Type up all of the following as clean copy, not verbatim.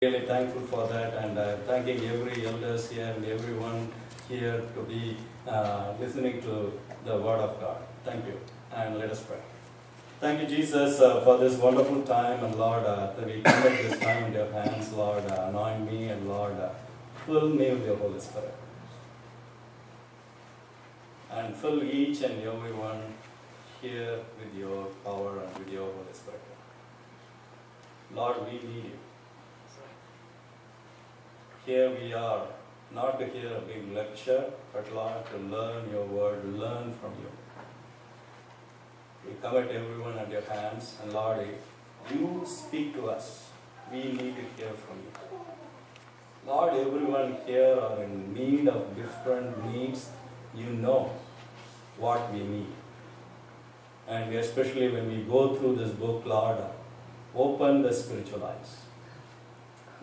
Really thankful for that, and thanking every elders here and everyone here to be listening to the Word of God. Thank you, and let us pray. Thank you, Jesus, for this wonderful time, and Lord, that we commit this time in your hands, Lord, anoint me, and Lord, fill me with your Holy Spirit. And fill each and every one here with your power and with your Holy Spirit. Lord, we need you. Here we are, not to hear a big lecture, but Lord, to learn your word, learn from you. We commit everyone at your hands, and Lord, if you speak to us, we need to hear from you. Lord, everyone here are in need of different needs. You know what we need. And especially when we go through this book, Lord, open the spiritual eyes.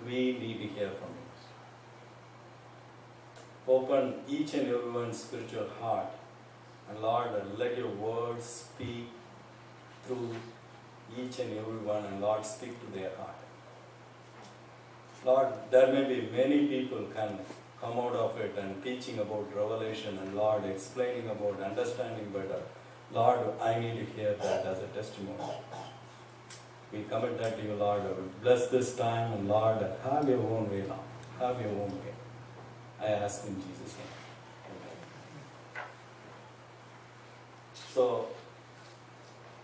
We need to hear from you. Open each and everyone's spiritual heart. And Lord, let your word speak through each and everyone, and Lord, speak to their heart. Lord, there may be many people can come out of it and teaching about revelation, and Lord, explaining about understanding better. Lord, I need to hear that as a testimony. We commit that to you, Lord. Bless this time, and Lord, have your own way now. Have your own way. I ask in Jesus' name. Amen. So,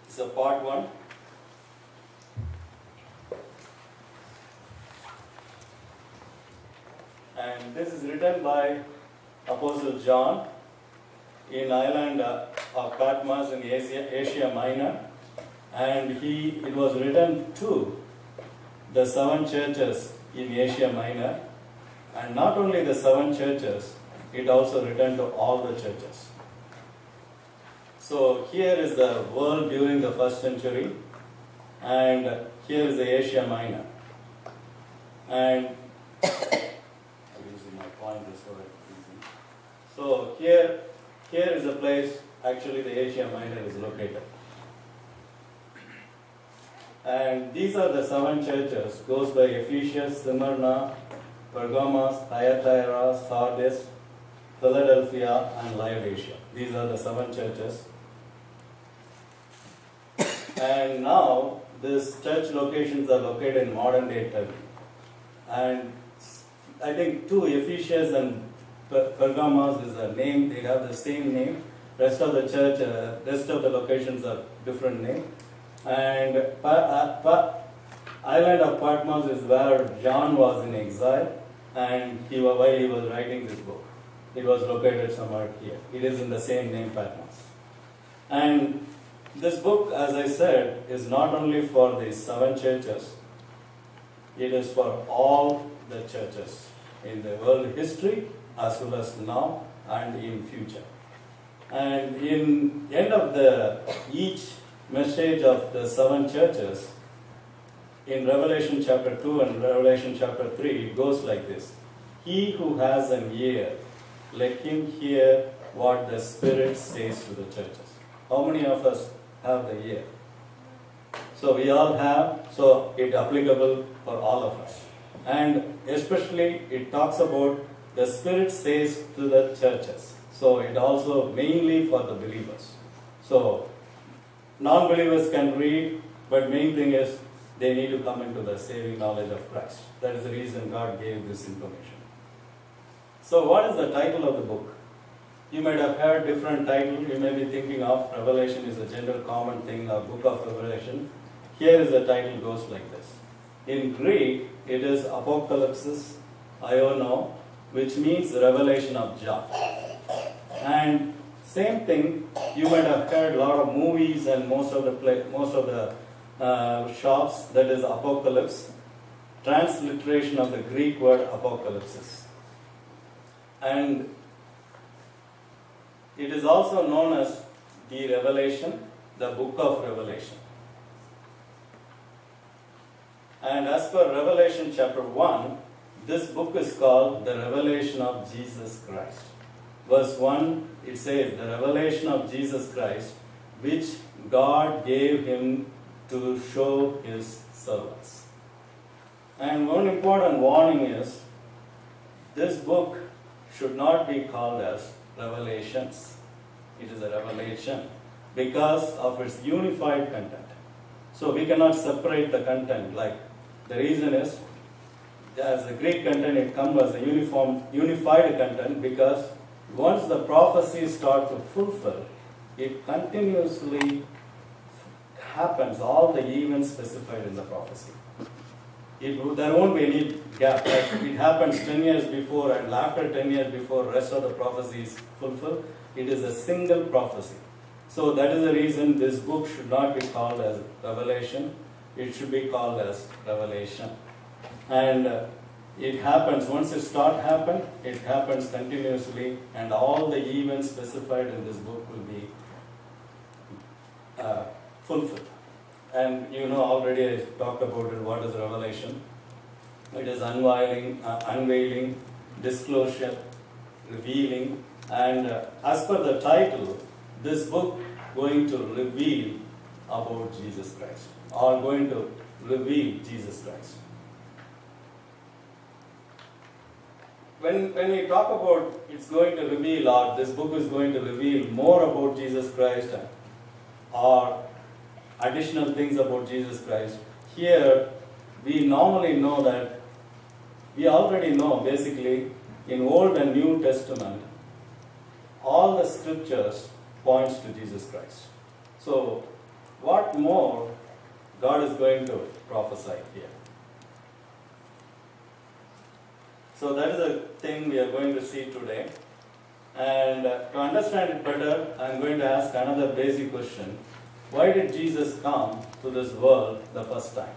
this is a part 1. And this is written by Apostle John in island of Patmos in Asia Minor. And it was written to the 7 churches in Asia Minor. And not only the 7 churches, it also written to all the churches. So here is the world during the 1st century, and here is the Asia Minor. And I'm using my pointer so it's easy. So here is the place actually the Asia Minor is located. And these are the 7 churches, goes by Ephesus, Smyrna, Pergamos, Thyatira, Sardis, Philadelphia, and Laodicea. These are the 7 churches. And now, these church locations are located in modern day Turkey. And I think 2, Ephesus and Pergamos is a name, they have the same name. Rest of the church, rest of the locations are different name. And island of Patmos is where John was in exile, and while he was writing this book, it was located somewhere here. It is in the same name, Patmos. And this book, as I said, is not only for the 7 churches, it is for all the churches in the world history, as well as now and in future. And in end of each message of the 7 churches, in Revelation chapter 2 and Revelation chapter 3, it goes like this. He who has an ear, let him hear what the Spirit says to the churches. How many of us have the ear? So we all have, so it's applicable for all of us. And especially it talks about the Spirit says to the churches. So it also mainly for the believers. So non-believers can read, but main thing is they need to come into the saving knowledge of Christ. That is the reason God gave this information. So what is the title of the book? You might have heard different titles. You may be thinking of Revelation is a general common thing, a book of Revelation. Here is the title goes like this. In Greek, it is Apocalypsis Iono, which means revelation of John. And same thing, you might have heard a lot of movies and most of the shops, that is apocalypse, transliteration of the Greek word apocalypsis. And it is also known as the Revelation, the book of Revelation. And as per Revelation chapter 1, this book is called the Revelation of Jesus Christ. Verse 1, it says, the revelation of Jesus Christ, which God gave him to show his servants. And one important warning is, this book should not be called as Revelations. It is a revelation because of its unified content. So we cannot separate the content. Like, the reason is, as the Greek content, it comes as a unified content, because once the prophecies start to fulfill, it continuously happens, all the events specified in the prophecy. There won't be any gap. Like, it happens 10 years before, and after 10 years before, rest of the prophecies fulfill. It is a single prophecy. So that is the reason this book should not be called as Revelation. It should be called as Revelation. And it happens, once it happen, it happens continuously, and all the events specified in this book will be fulfilled. And you know, already I talked about it. What is Revelation? It is unveiling, disclosure, revealing, and as per the title, this book going to reveal about Jesus Christ, or going to reveal Jesus Christ. When we talk about it's going to reveal, or this book is going to reveal more about Jesus Christ, or additional things about Jesus Christ, here we normally know that, we already know basically in Old and New Testament, all the scriptures points to Jesus Christ. So what more God is going to prophesy here? So that is the thing we are going to see today. And to understand it better, I am going to ask another basic question. Why did Jesus come to this world the first time?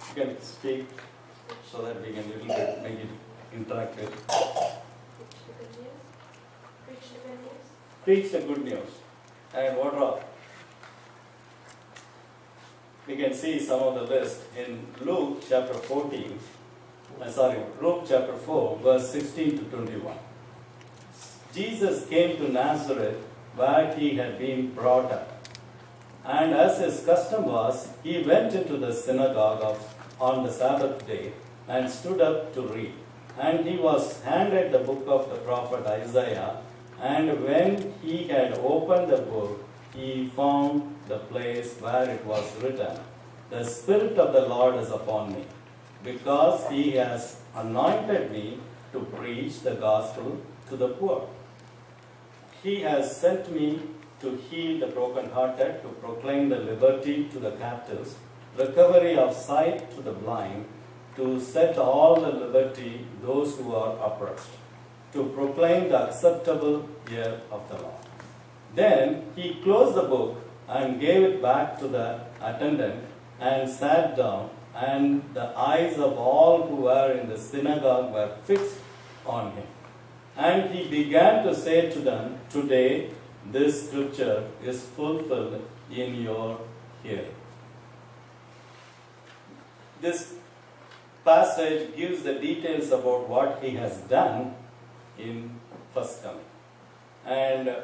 You can speak so that we can little bit make it interactive. Preach the good news. And what else? We can see some of the list in Luke chapter 4, verse 16 to 21. Jesus came to Nazareth, where he had been brought up. And as his custom was, he went into the synagogue on the Sabbath day and stood up to read. And he was handed the book of the prophet Isaiah. And when he had opened the book, he found the place where it was written, "The Spirit of the Lord is upon me, because he has anointed me to preach the gospel to the poor. He has sent me to heal the brokenhearted, to proclaim the liberty to the captives, recovery of sight to the blind, to set all the liberty those who are oppressed, to proclaim the acceptable year of the Lord." Then he closed the book and gave it back to the attendant and sat down, and the eyes of all who were in the synagogue were fixed on him. And he began to say to them, "Today this scripture is fulfilled in your hearing." This passage gives the details about what he has done in first coming. And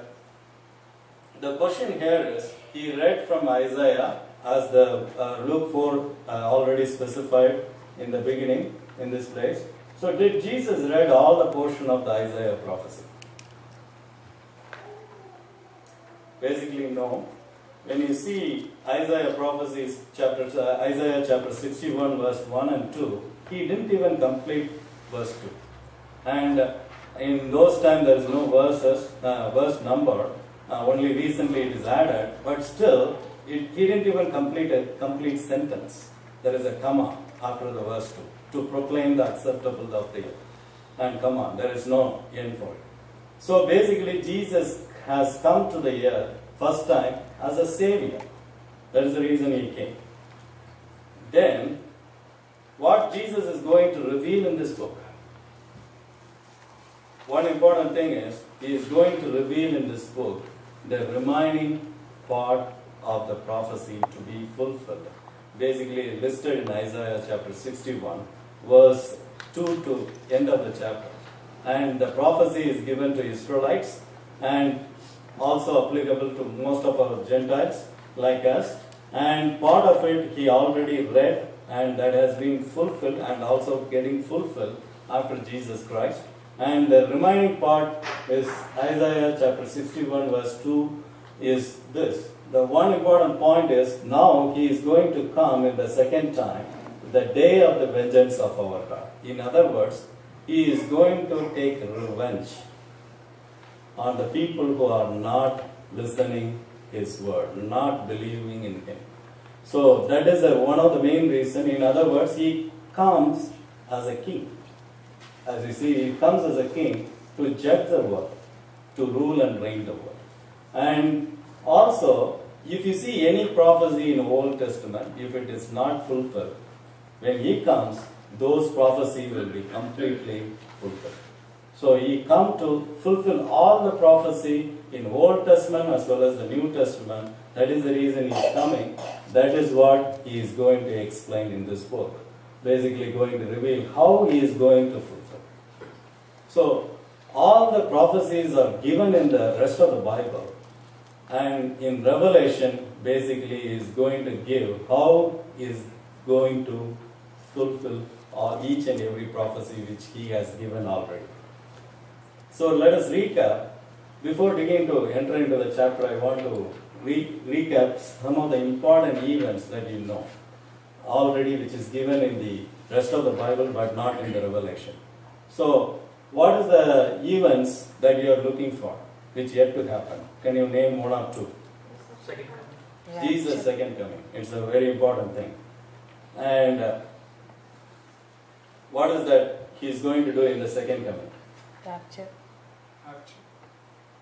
the question here is, he read from Isaiah, as the Luke 4 already specified in the beginning in this place. So did Jesus read all the portion of the Isaiah prophecy? Basically no. When you see Isaiah prophecies, Isaiah chapter 61 verse 1 and 2, he didn't even complete verse 2. And in those times there is no verse number, only recently it is added, but still he didn't even complete a complete sentence. There is a comma after the verse 2, to proclaim the acceptable of the year. And come on, there is no end for it. So basically Jesus has come to the earth first time as a savior. That is the reason he came. Then, what Jesus is going to reveal in this book? One important thing is, he is going to reveal in this book the remaining part of the prophecy to be fulfilled. Basically listed in Isaiah chapter 61, verse 2 to end of the chapter. And the prophecy is given to Israelites and also applicable to most of our Gentiles like us. And part of it he already read, and that has been fulfilled and also getting fulfilled after Jesus Christ. And the remaining part is Isaiah chapter 61 verse 2 is this. The one important point is now he is going to come in the second time, the day of the vengeance of our God. In other words, he is going to take revenge on the people who are not listening his word, not believing in him. So that is one of the main reasons. In other words, he comes as a king. As you see, he comes as a king to judge the world, to rule and reign the world. And also, if you see any prophecy in the Old Testament, if it is not fulfilled, when he comes, those prophecies will be completely fulfilled. So he come to fulfill all the prophecy in Old Testament as well as the New Testament. That is the reason he is coming. That is what he is going to explain in this book. Basically going to reveal how he is going to fulfill. So all the prophecies are given in the rest of the Bible. And in Revelation, basically is going to give how he is going to fulfill each and every prophecy which he has given already. So let us recap. Before beginning to enter into the chapter, I want to recap some of the important events that you know already, which is given in the rest of the Bible but not in the Revelation. So what is the events that you are looking for, which yet to happen? Can you name one or two? Second coming. Yeah. Jesus' second coming. It's a very important thing. And what is that he is going to do in the second coming? Rapture.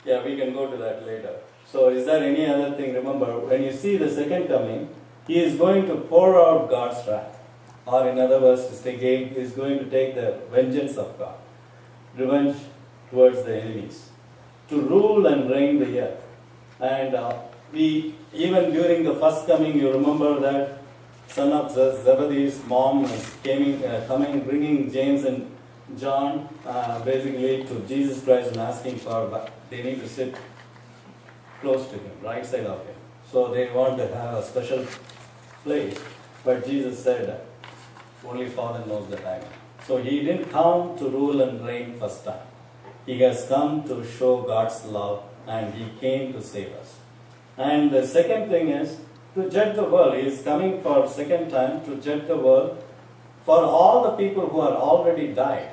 Yeah, we can go to that later. So is there any other thing? Remember, when you see the second coming, he is going to pour out God's wrath. Or in other words, he is going to take the vengeance of God. Revenge towards the enemies. To rule and reign the earth. And even during the first coming, you remember that son of Zebedee's mom was coming, bringing James and John basically to Jesus Christ and asking for, they need to sit close to him, right side of him. So they want to have a special place. But Jesus said, only Father knows the time. So he didn't come to rule and reign first time. He has come to show God's love, and he came to save us. And the second thing is to judge the world. He is coming for second time to judge the world for all the people who are already died,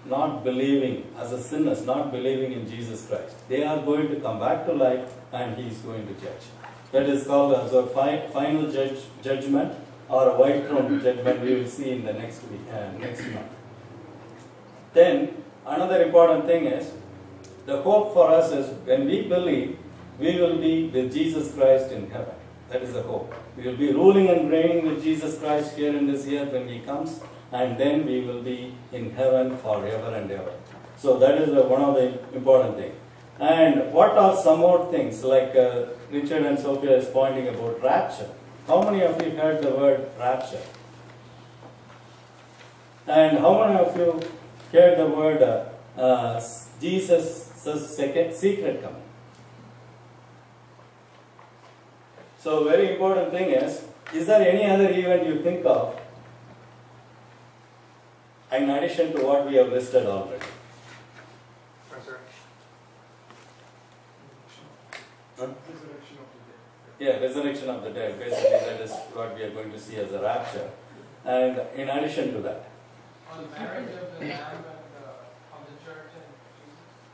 not believing as a sinners, not believing in Jesus Christ. They are going to come back to life, and he is going to judge. That is called as a final judgment or a white throne judgment. We will see in the next week, next month. Then another important thing is the hope for us is when we believe, we will be with Jesus Christ in heaven. That is the hope. We will be ruling and reigning with Jesus Christ here in this earth when he comes, and then we will be in heaven forever and ever. So that is one of the important things. And what are some more things like Richard and Sophia is pointing about rapture? How many of you heard the word rapture? And how many of you heard the word Jesus' secret coming? So very important thing is there any other event you think of in addition to what we have listed already? Resurrection. Huh? Resurrection of the dead. Yeah, resurrection of the dead. Basically, that is what we are going to see as a rapture. And in addition to that, On marriage of the Lamb and of the church and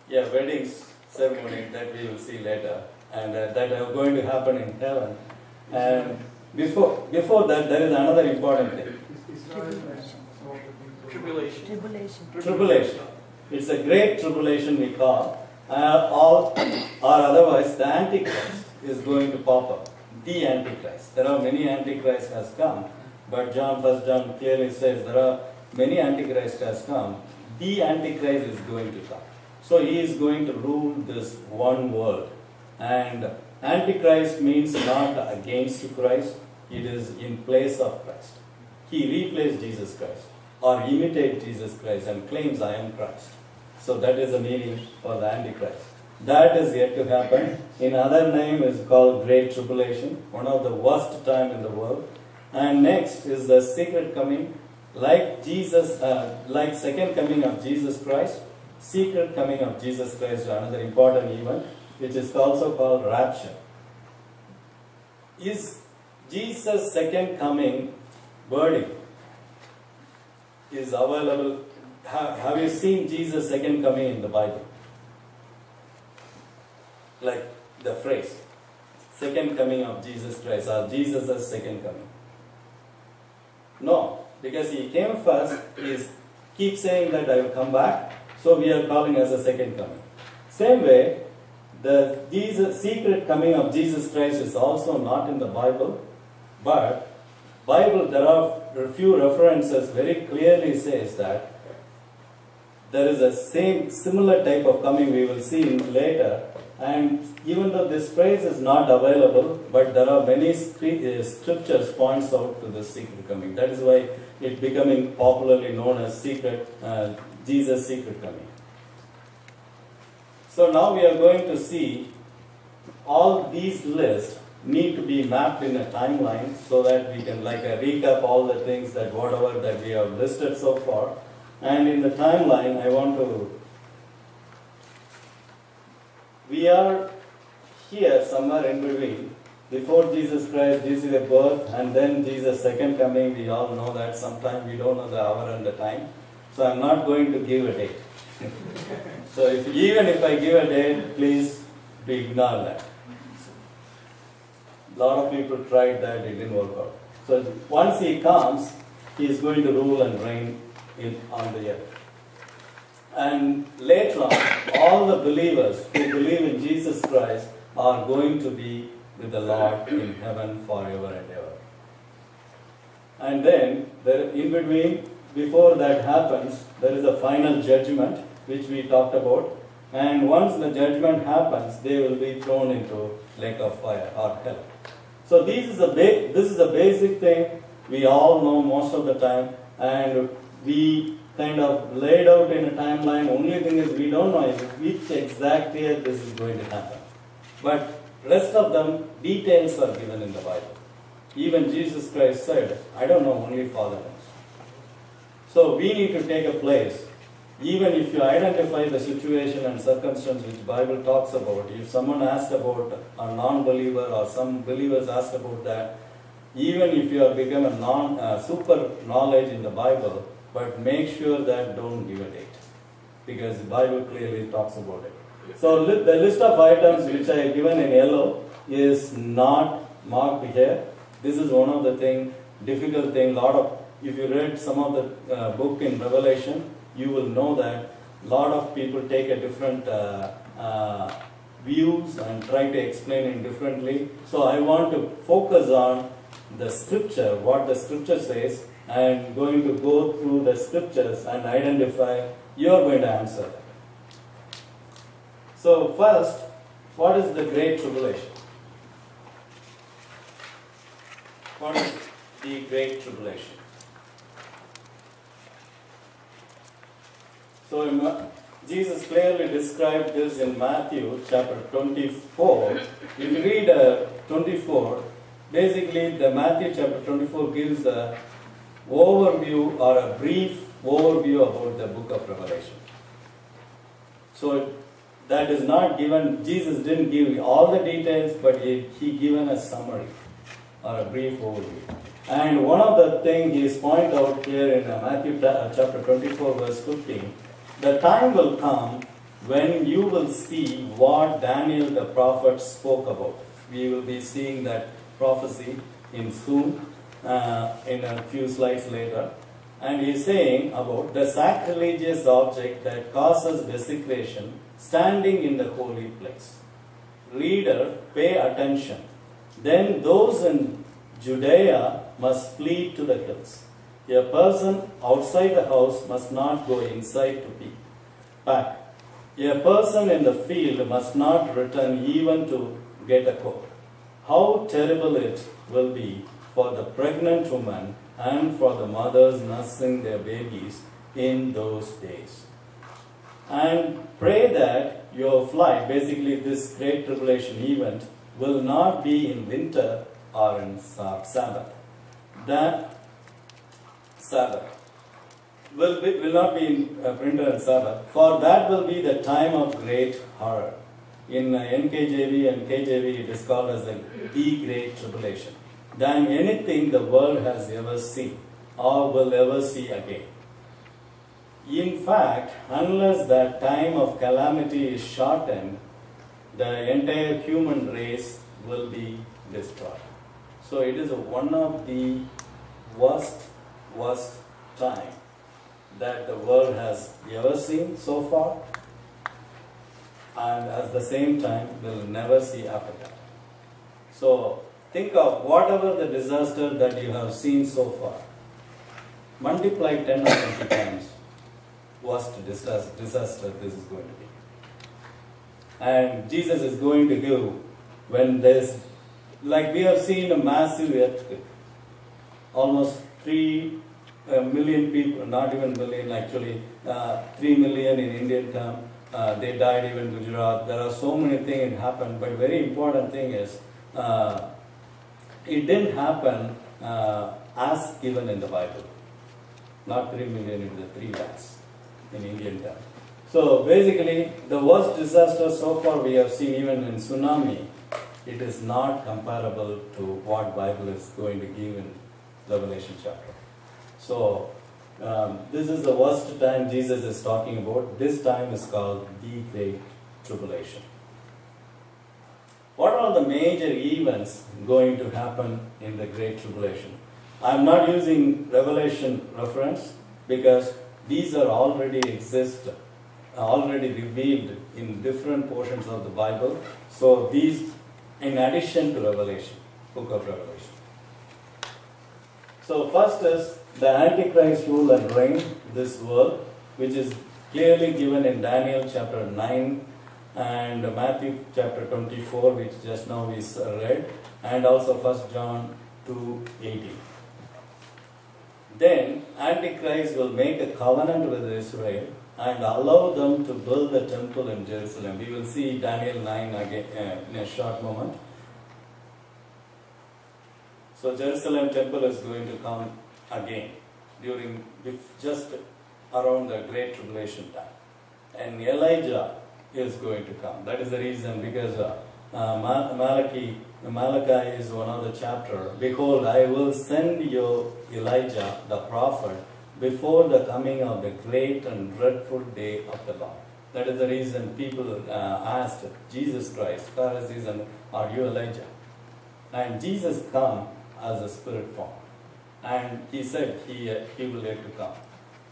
yeah, weddings ceremony that we will see later, and that are going to happen in heaven. And before that, there is another important thing: Tribulation. tribulation. It's a great tribulation we call, or otherwise the Antichrist is going to pop up. The Antichrist. There are many Antichrists has come, but First John clearly says there are many Antichrist has come. The Antichrist is going to come. So he is going to rule this one world. And Antichrist means not against Christ, it is in place of Christ. He replaced Jesus Christ or imitates Jesus Christ and claims I am Christ. So that is the meaning for the Antichrist. That is yet to happen. In other name is called Great Tribulation, one of the worst time in the world. And next is the secret coming, like Jesus, like second coming of Jesus Christ, secret coming of Jesus Christ, another important event, which is also called rapture. Is Jesus' second coming wording is available? Have you seen Jesus' second coming in the Bible? Like the phrase, second coming of Jesus Christ, or Jesus' second coming. No, because he came first, he keeps saying that I will come back, so we are calling as a second coming. Same way, the secret coming of Jesus Christ is also not in the Bible, but Bible, there are a few references very clearly says that there is a similar type of coming we will see later. And even though this phrase is not available, but there are many scriptures points out to the secret coming. That is why it becoming popularly known as Jesus' secret coming. So now we are going to see all these lists need to be mapped in a timeline so that we can recap all the things that whatever that we have listed so far. And in the timeline, we are here somewhere in between. Before Jesus Christ, Jesus' birth, and then Jesus' second coming. We all know that sometime we don't know the hour and the time. So I'm not going to give a date. So even if I give a date, please ignore that. A lot of people tried that, it didn't work out. So once he comes, he is going to rule and reign on the earth. And later on, all the believers who believe in Jesus Christ are going to be with the Lord in heaven forever and ever. And then, in between, before that happens, there is a final judgment, which we talked about. And once the judgment happens, they will be thrown into lake of fire or hell. So this is a basic thing we all know most of the time, and we kind of laid out in a timeline. Only thing is we don't know which exact year this is going to happen. But rest of them, details are given in the Bible. Even Jesus Christ said, I don't know, only Father knows. So we need to take a place. Even if you identify the situation and circumstance which Bible talks about, if someone asked about a non-believer or some believers asked about that, even if you have become a super knowledge in the Bible, but make sure that don't give a date, because the Bible clearly talks about it. So the list of items which I have given in yellow is not marked here. This is one of the difficult thing. If you read some of the book in Revelation, you will know that a lot of people take a different views and try to explain it differently. So I want to focus on the scripture, what the scripture says, and going to go through the scriptures and identify. You are going to answer that. So first, what is the Great Tribulation? What is the Great Tribulation? So Jesus clearly described this in Matthew chapter 24. If you read 24, basically the Matthew chapter 24 gives a overview or a brief overview about the book of Revelation. So that is not given, Jesus didn't give all the details, but he given a summary or a brief overview. And one of the things he is pointed out here in Matthew chapter 24 verse 15, the time will come when you will see what Daniel the prophet spoke about. We will be seeing that prophecy soon, in a few slides later. And he is saying about the sacrilegious object that causes desecration standing in the holy place. Reader, pay attention. Then those in Judea must flee to the hills. A person outside the house must not go inside to pack. A person in the field must not return even to get a coat. How terrible it will be for the pregnant woman and for the mothers nursing their babies in those days. And pray that your flight, basically this great tribulation event, will not be in winter or in Sabbath. That Sabbath will not be in winter and Sabbath, for that will be the time of great horror. In NKJV and KJV, it is called as the Great Tribulation. Than anything the world has ever seen or will ever see again. In fact, unless that time of calamity is shortened, the entire human race will be destroyed. So it is one of the worst time that the world has ever seen so far, and at the same time will never see after that. So think of whatever the disaster that you have seen so far. Multiply 10 or 20 times worst disaster this is going to be. And Jesus is going to give, when there's, like we have seen a massive earthquake, almost 3 million people, not even million actually, 3 million in Indian term, they died even in Gujarat. There are so many things that happened, but very important thing is, it didn't happen as given in the Bible. Not 3 million, it was 3 lakhs in Indian term. So basically, the worst disaster so far we have seen, even in tsunami, it is not comparable to what Bible is going to give in Revelation chapter. So this is the worst time Jesus is talking about. This time is called the Great Tribulation. What are the major events going to happen in the Great Tribulation? I am not using Revelation reference because these are already revealed in different portions of the Bible. So these, in addition to Revelation, book of Revelation. So first is the Antichrist rule and reign this world, which is clearly given in Daniel chapter 9 and Matthew chapter 24, which just now we read, and also 1 John 2:18. Then Antichrist will make a covenant with Israel and allow them to build the temple in Jerusalem. We will see Daniel 9 again in a short moment. So Jerusalem temple is going to come again during just around the Great Tribulation time. And Elijah is going to come. That is the reason, because Malachi is one of the chapter. Behold, I will send you Elijah the prophet before the coming of the great and dreadful day of the Lord. That is the reason people asked Jesus Christ, Pharisees, are you Elijah? And Jesus come as a spirit form. And he said he will yet to come.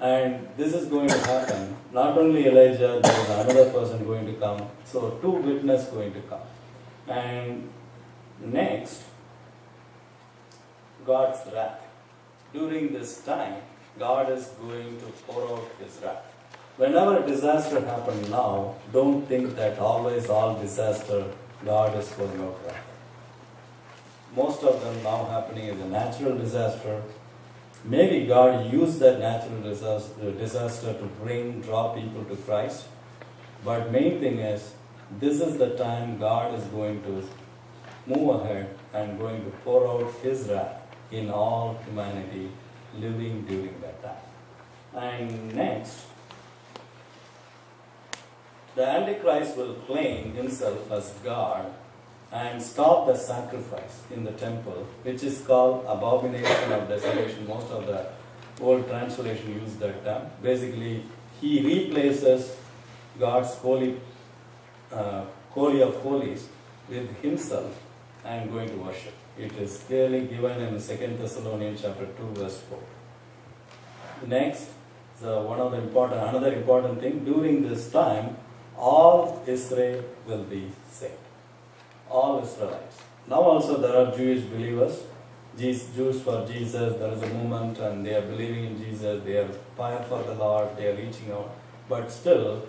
And this is going to happen. Not only Elijah, there is another person going to come. So 2 witnesses going to come. And next, God's wrath. During this time, God is going to pour out His wrath. Whenever a disaster happens now, don't think that always all disaster, God is pouring out wrath. Most of them now happening is a natural disaster. Maybe God used that natural disaster to draw people to Christ. But main thing is, this is the time God is going to move ahead and going to pour out His wrath in all humanity living during that time. And next, the Antichrist will claim himself as God and stop the sacrifice in the temple, which is called abomination of desolation. Most of the old translation use that term. Basically, he replaces God's holy of holies with himself and going to worship. It is clearly given in 2 Thessalonians chapter 2 verse 4. Next, another important thing, during this time, all Israel will be saved. All Israelites. Now also there are Jewish believers, Jews for Jesus, there is a movement and they are believing in Jesus, they are fire for the Lord, they are reaching out. But still,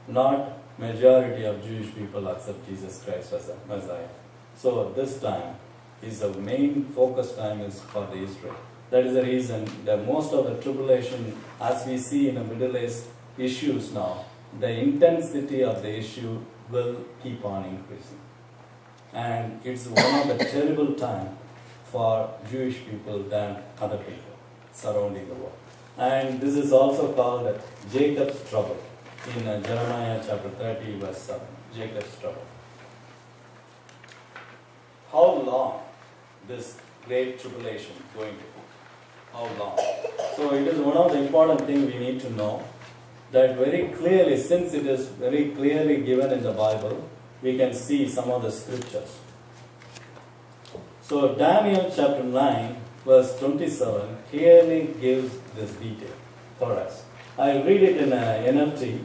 not majority of Jewish people accept Jesus Christ as a Messiah. So this time is the main focus time is for the Israel. That is the reason that most of the tribulation, as we see in the Middle East issues now, the intensity of the issue will keep on increasing. And it's one of the terrible times for Jewish people than other people surrounding the world. And this is also called Jacob's trouble in Jeremiah chapter 30 verse 7. Jacob's trouble. How long this great tribulation going to be? How long? So it is one of the important things we need to know, that very clearly, since it is very clearly given in the Bible, we can see some of the scriptures. So Daniel chapter 9 verse 27 clearly gives this detail for us. I'll read it in NLT.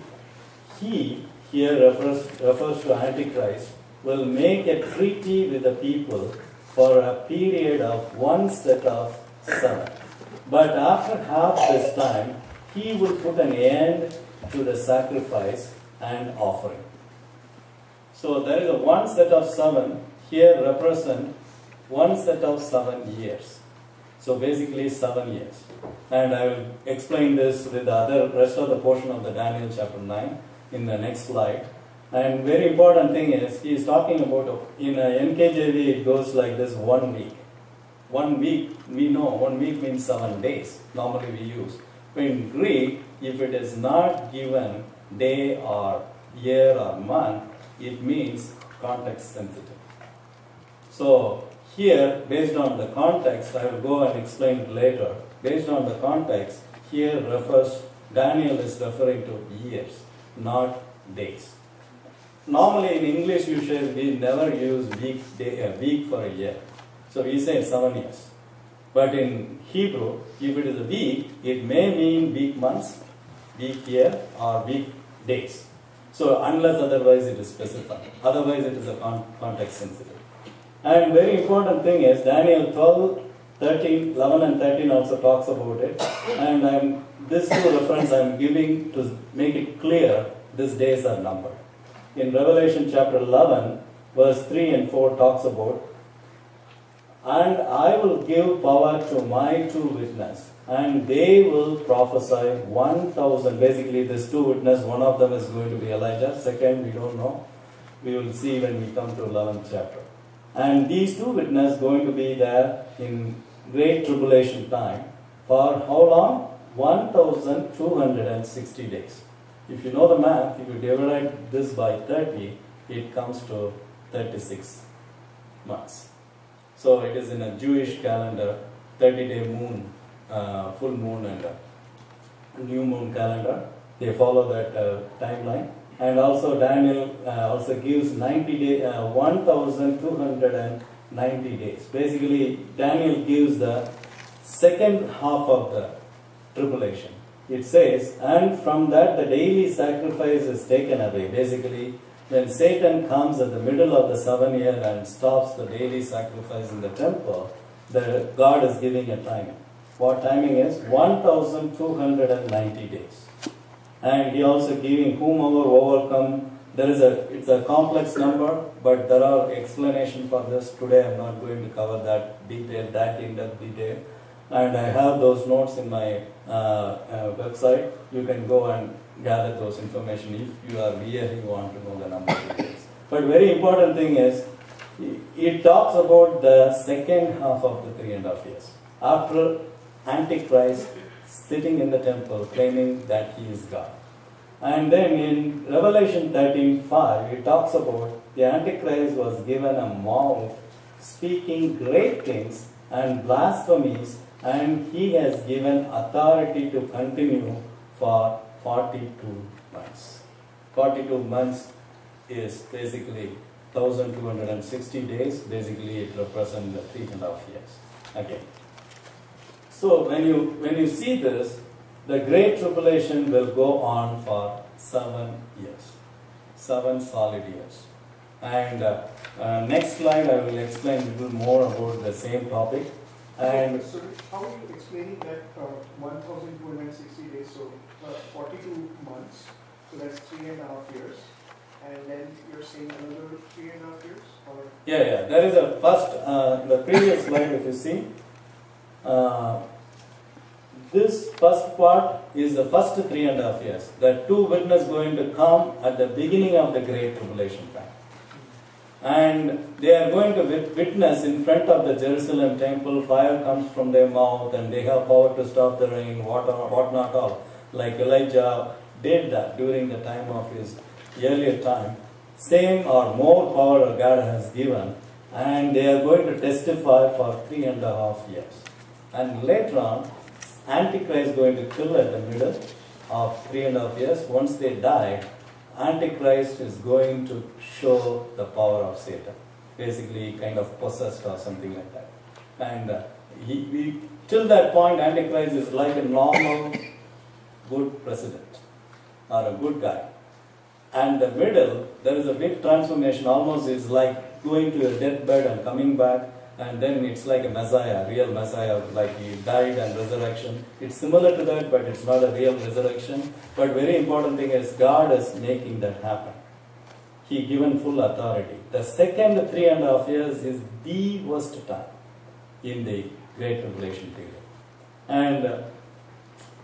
He here refers to Antichrist, will make a treaty with the people for a period of one set of 7. But after half this time, he will put an end to the sacrifice and offering. So there is a one set of 7 here represent one set of 7 years. So basically 7 years. And I will explain this with the other rest of the portion of the Daniel chapter 9 in the next slide. And very important thing is, he is talking about, in NKJV it goes like this, 1 week. 1 week, we know, 1 week means 7 days, normally we use. But in Greek, if it is not given day or year or month, it means context sensitive. So here, based on the context, I will go and explain it later. Based on the context, here Daniel is referring to years, not days. Normally in English we never use week for a year. So we say 7 years. But in Hebrew, if it is a week, it may mean week months, week year, or week days. So unless otherwise it is specified. Otherwise it is a context sensitive. And very important thing is Daniel 12, 13, 11 and 13 also talks about it. And this two reference I am giving to make it clear these days are numbered. In Revelation chapter 11, verse 3 and 4 talks about, and I will give power to my 2 witnesses, and they will prophesy 1,000. Basically, these 2 witnesses, one of them is going to be Elijah, second we don't know. We will see when we come to 11th chapter. And these 2 witnesses going to be there in great tribulation time for how long? 1,260 days. If you know the math, if you divide this by 30, it comes to 36 months. So it is in a Jewish calendar, 30-day moon, full moon and new moon calendar. They follow that timeline. And also Daniel also gives 1,290 days. Basically, Daniel gives the second half of the tribulation. It says, and from that the daily sacrifice is taken away. Basically, when Satan comes at the middle of the 7 year and stops the daily sacrifice in the temple, God is giving a timing. What timing is? 1,290 days. And he also giving whomever overcome. It's a complex number, but there are explanations for this. Today I am not going to cover that in-depth detail. And I have those notes in my website. You can go and gather those information if you are really want to know the number of details. But very important thing is, it talks about the second half of the 3.5 years. After Antichrist sitting in the temple claiming that he is God. And then in Revelation 13:5, it talks about the Antichrist was given a mouth speaking great things and blasphemies, and he has given authority to continue for 42 months. 42 months is basically 1,260 days. Basically, it represents the 3.5 years. Okay. So when you see this, the Great Tribulation will go on for 7 years. 7 solid years. And next slide I will explain a little more about the same topic. And So how are you explaining that 1,260 days, so 42 months, so that's 3.5 years, and then you're saying another 3.5 years? Or? yeah, there is a first, the previous slide if you see, this first part is the first 3.5 years. The two witnesses going to come at the beginning of the Great Tribulation time. And they are going to witness in front of the Jerusalem temple, fire comes from their mouth and they have power to stop the rain, what not all. Like Elijah did that during the time of his earlier time. Same or more power God has given, and they are going to testify for 3.5 years. And later on, Antichrist is going to kill at the middle of 3.5 years. Once they die, Antichrist is going to show the power of Satan. Basically, kind of possessed or something like that. And till that point, Antichrist is like a normal, good president or a good guy. And the middle, there is a big transformation. Almost it's like going to a deathbed and coming back. And then it's like a Messiah, real Messiah, like he died and resurrection. It's similar to that, but it's not a real resurrection. But very important thing is God is making that happen. He given full authority. The second 3.5 years is the worst time in the Great Tribulation period. And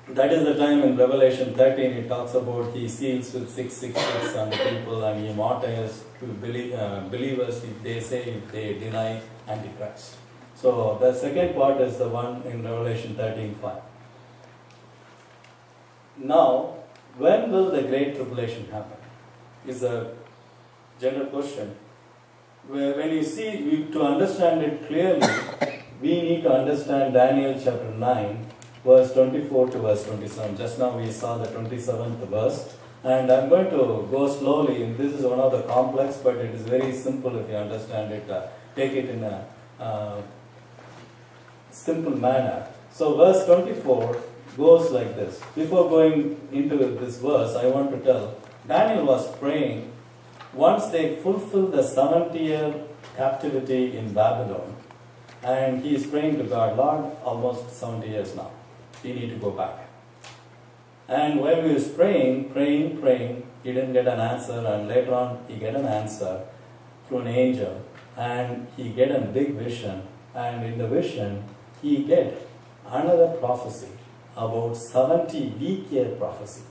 that is the time in Revelation 13 it talks about he seals with 666 on the people and he martyrs to believers if they deny Antichrist. So the second part is the one in Revelation 13:5. Now, when will the Great Tribulation happen? Is a general question. When you see, to understand it clearly, we need to understand Daniel chapter 9, verse 24 to verse 27. Just now we saw the 27th verse. And I'm going to go slowly. This is one of the complex, but it is very simple if you understand it. Take it in a simple manner. So verse 24 goes like this. Before going into this verse, I want to tell, Daniel was praying once they fulfill the 70-year captivity in Babylon, and he is praying to God, Lord, almost 70 years now. We need to go back. And while he was praying, he didn't get an answer, and later on he get an answer through an angel, and he get a big vision, and in the vision he get another prophecy about 70-week-year prophecy.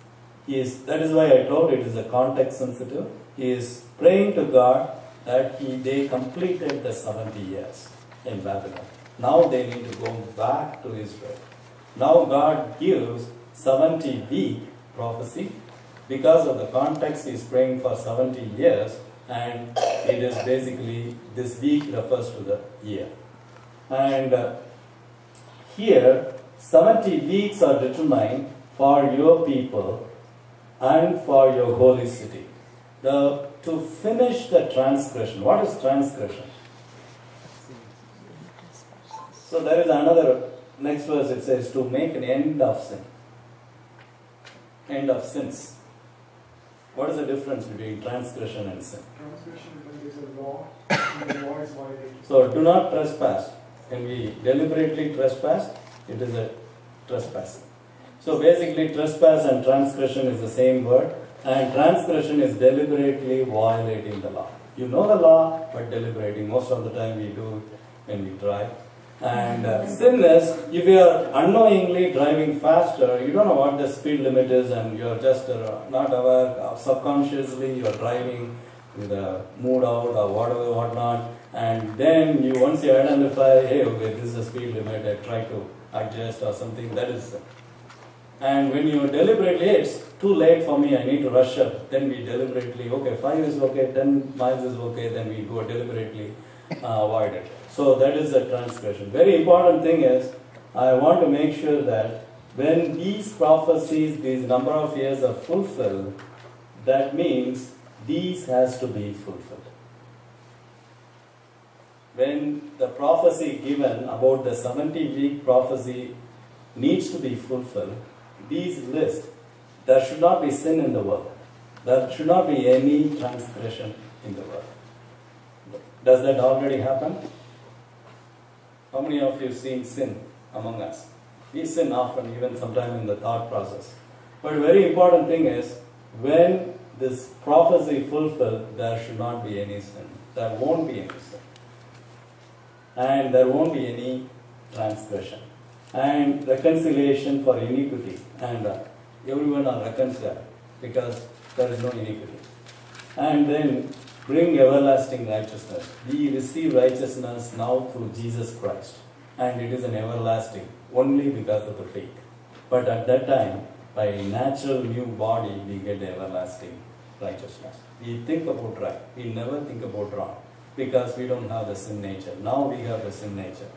That is why I told it is a context sensitive. He is praying to God that they completed the 70 years in Babylon. Now they need to go back to Israel. Now God gives 70-week prophecy. Because of the context, he is praying for 70 years, and it is basically, this week refers to the year. And here, 70 weeks are determined for your people and for your holy city. To finish the transgression. What is transgression? So there is another, next verse it says, to make an end of sin. End of sins. What is the difference between transgression and sin? Transgression, when there is a law, and the law is violated. So do not trespass. When we deliberately trespass, it is a trespassing. So basically trespass and transgression is the same word, and transgression is deliberately violating the law. You know the law, but deliberating. Most of the time we do when we drive. And sin is, if you are unknowingly driving faster, you don't know what the speed limit is, and you are just not aware, subconsciously you are driving with a mood out or whatever, whatnot, and then once you identify, hey, okay, this is the speed limit, I try to adjust or something, that is sin. And when you deliberately, hey, it's too late for me, I need to rush up, then we deliberately, okay, 5 is okay, 10 miles is okay, then we go deliberately avoid it. So that is the transgression. Very important thing is, I want to make sure that when these prophecies, these number of years are fulfilled, that means these has to be fulfilled. When the prophecy given about the 70-week prophecy needs to be fulfilled, these list, there should not be sin in the world. There should not be any transgression in the world. Does that already happen? How many of you have seen sin among us? We sin often, even sometimes in the thought process. But a very important thing is, when this prophecy fulfilled, there should not be any sin. There won't be any sin. And there won't be any transgression. and reconciliation for iniquity, and everyone are reconciled because there is no iniquity. And then bring everlasting righteousness. We receive righteousness now through Jesus Christ, and it is an everlasting only because of the faith. But at that time, by a natural new body, we get everlasting righteousness. We think about right, we never think about wrong, because we don't have the sin nature. Now we have the sin nature.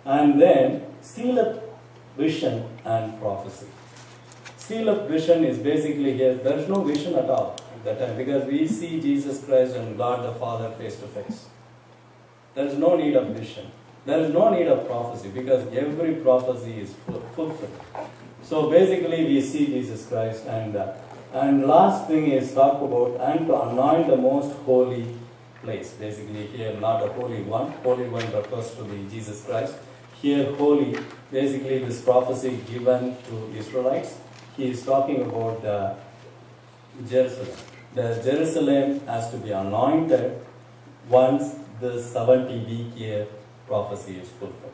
And then seal up vision and prophecy. Seal up vision is basically here, there is no vision at all at that time, because we see Jesus Christ and God the Father face to face. There is no need of vision. There is no need of prophecy, because every prophecy is fulfilled. So basically we see Jesus Christ, and last thing is talk about and to anoint the most holy place. Basically here not a holy one. Holy one refers to the Jesus Christ. Here holy, basically this prophecy given to Israelites. He is talking about Jerusalem. The Jerusalem has to be anointed once the 70-week year prophecy is fulfilled.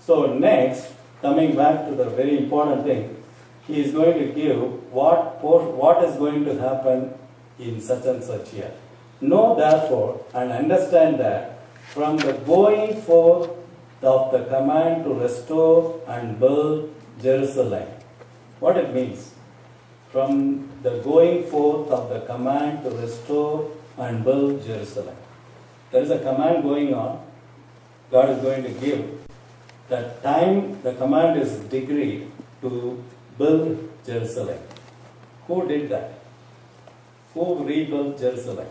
So next, coming back to the very important thing, he is going to give what is going to happen in such and such year. Know therefore and understand that from the going forth of the command to restore and build Jerusalem, what it means? From the going forth of the command to restore and build Jerusalem. There is a command going on. God is going to give. That time the command is decreed to build Jerusalem. Who did that? Who rebuilt Jerusalem?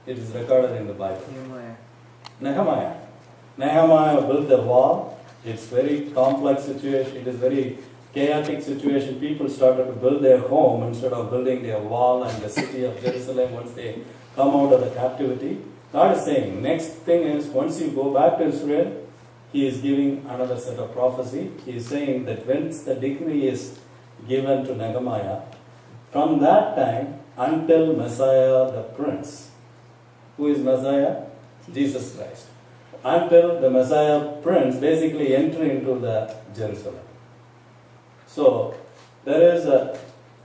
It is recorded in the Bible. Nehemiah. Nehemiah built the wall. It's very complex situation. It is very chaotic situation. People started to build their home instead of building their wall and the city of Jerusalem once they come out of the captivity. God is saying, next thing is, once you go back to Israel, He is giving another set of prophecy. He is saying that once the decree is given to Nehemiah, from that time until Messiah the Prince. Who is Messiah? Jesus Christ. Until the Messiah Prince basically enter into the Jerusalem. So, there is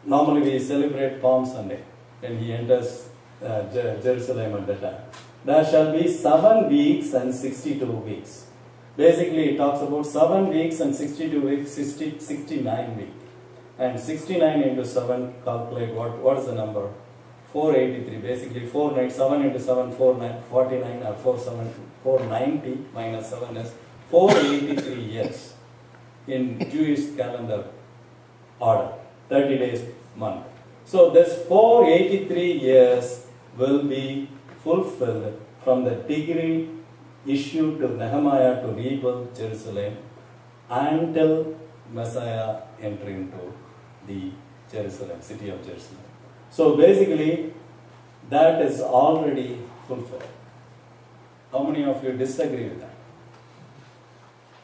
normally we celebrate Palm Sunday when He enters Jerusalem at that time. There shall be 7 weeks and 62 weeks. Basically, it talks about 7 weeks and 62 weeks, 69 weeks. And 69 into 7, calculate what is the number? 483. Basically, 7 into 7, 49, or 490 minus 7 is 483 years in Jewish calendar order, 30 days month. So, this 483 years will be fulfilled from the decree issued to Nehemiah to rebuild Jerusalem until Messiah enter into the Jerusalem, city of Jerusalem. So basically, that is already fulfilled. How many of you disagree with that?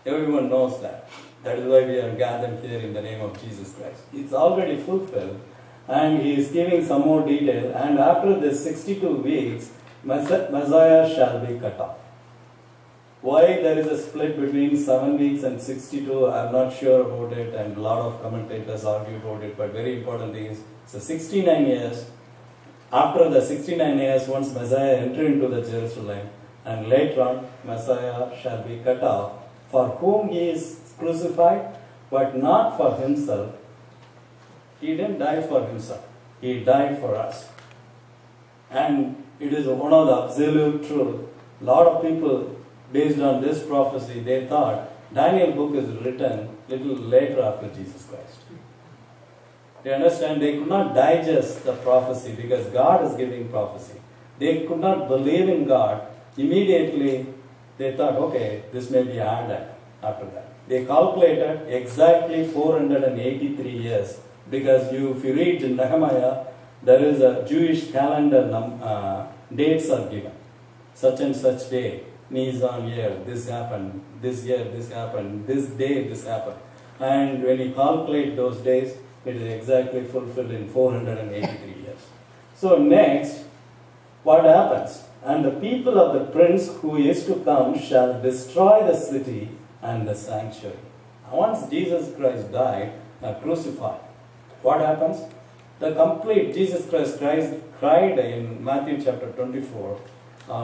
Everyone knows that. That is why we are gathered here in the name of Jesus Christ. It's already fulfilled, and He is giving some more detail. And after this 62 weeks, Messiah shall be cut off. Why there is a split between 7 weeks and 62, I am not sure about it, and a lot of commentators argue about it, but very important thing is, so 69 years, after the 69 years, once Messiah enter into the Jerusalem, and later on, Messiah shall be cut off, for whom He is crucified, but not for Himself. He didn't die for Himself. He died for us. And it is one of the absolute truth. A lot of people, based on this prophecy, they thought Daniel book is written little later after Jesus Christ. They understand they could not digest the prophecy because God is giving prophecy. They could not believe in God. Immediately they thought, okay, this may be added after that. They calculated exactly 483 years because if you read in Nehemiah, there is a Jewish calendar dates are given. Such and such day. Nisan year, this happened, this year, this happened, this day, this happened. And when you calculate those days, it is exactly fulfilled in 483 years. So next, what happens? And the people of the prince who is to come shall destroy the city and the sanctuary. Once Jesus Christ died, crucified, what happens? The complete Jesus Christ cried in Matthew chapter 24